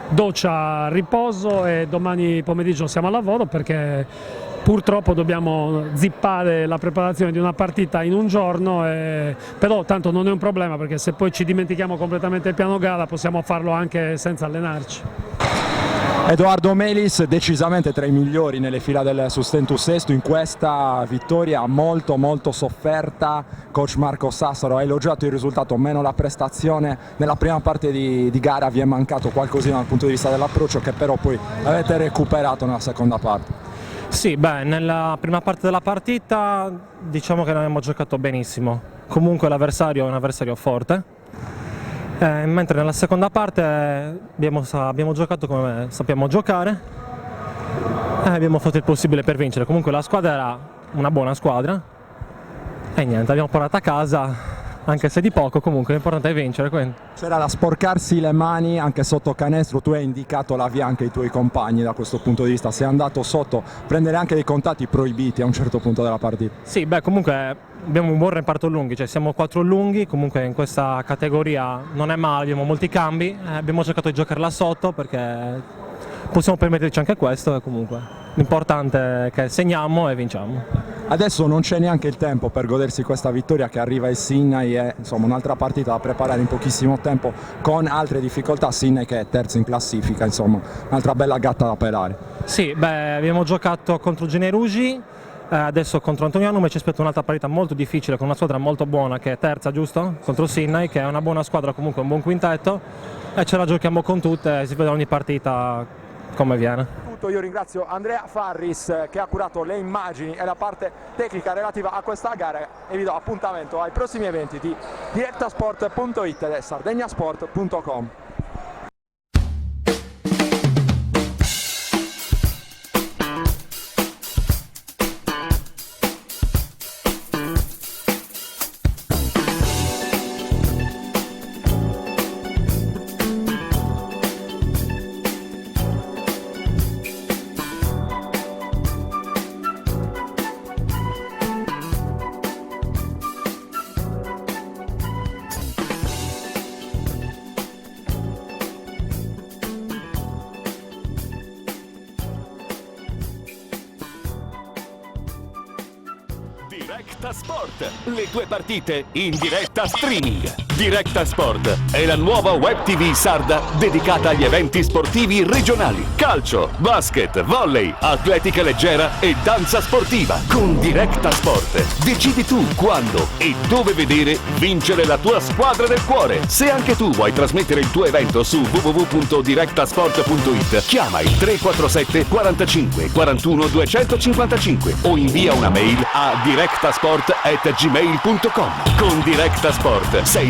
doccia, riposo e domani pomeriggio siamo a lavoro perché purtroppo dobbiamo zippare la preparazione di una partita in un giorno, però tanto non è un problema perché se poi ci dimentichiamo completamente il piano gara possiamo farlo anche senza allenarci. Edoardo Melis decisamente tra i migliori nelle fila del Sustentus Sestu in questa vittoria molto sofferta. Coach Marco Sassaro ha elogiato il risultato meno la prestazione. Nella prima parte di gara vi è mancato qualcosina dal punto di vista dell'approccio che però poi avete recuperato nella seconda parte. Sì, nella prima parte della partita diciamo che non abbiamo giocato benissimo, comunque l'avversario è un avversario forte. Mentre nella seconda parte abbiamo giocato come sappiamo giocare e abbiamo fatto il possibile per vincere. Comunque la squadra era una buona squadra e niente, l'abbiamo portata a casa, anche se di poco, comunque l'importante è vincere. Quindi. C'era da sporcarsi le mani anche sotto canestro, tu hai indicato la via anche ai tuoi compagni da questo punto di vista, sei andato sotto, prendere anche dei contatti proibiti a un certo punto della partita. Sì, comunque abbiamo un buon reparto lunghi, cioè siamo 4 lunghi, comunque in questa categoria non è male, abbiamo molti cambi, abbiamo cercato di giocare là sotto perché possiamo permetterci anche questo e comunque l'importante è che segniamo e vinciamo. Adesso non c'è neanche il tempo per godersi questa vittoria che arriva il Sinai e insomma un'altra partita da preparare in pochissimo tempo con altre difficoltà. Sinai che è terzo in classifica, insomma un'altra bella gatta da pelare. Sì, abbiamo giocato contro Generugi, adesso contro Antonianum e ci aspetta un'altra partita molto difficile con una squadra molto buona che è terza, giusto? Contro Sinai che è una buona squadra, comunque un buon quintetto e ce la giochiamo con tutte e si vede ogni partita come viene. Io ringrazio Andrea Farris che ha curato le immagini e la parte tecnica relativa a questa gara e vi do appuntamento ai prossimi eventi di direttasport.it e sardegnasport.com. Diretta Sport, le tue partite in diretta streaming. Diretta Sport è la nuova web TV sarda dedicata agli eventi sportivi regionali. Calcio, basket, volley, atletica leggera e danza sportiva. Con Diretta Sport decidi tu quando e dove vedere vincere la tua squadra del cuore. Se anche tu vuoi trasmettere il tuo evento su www.direttasport.it, chiama il 347 45 41 255 o invia una mail a directasport@gmail.com. Con Diretta Sport sei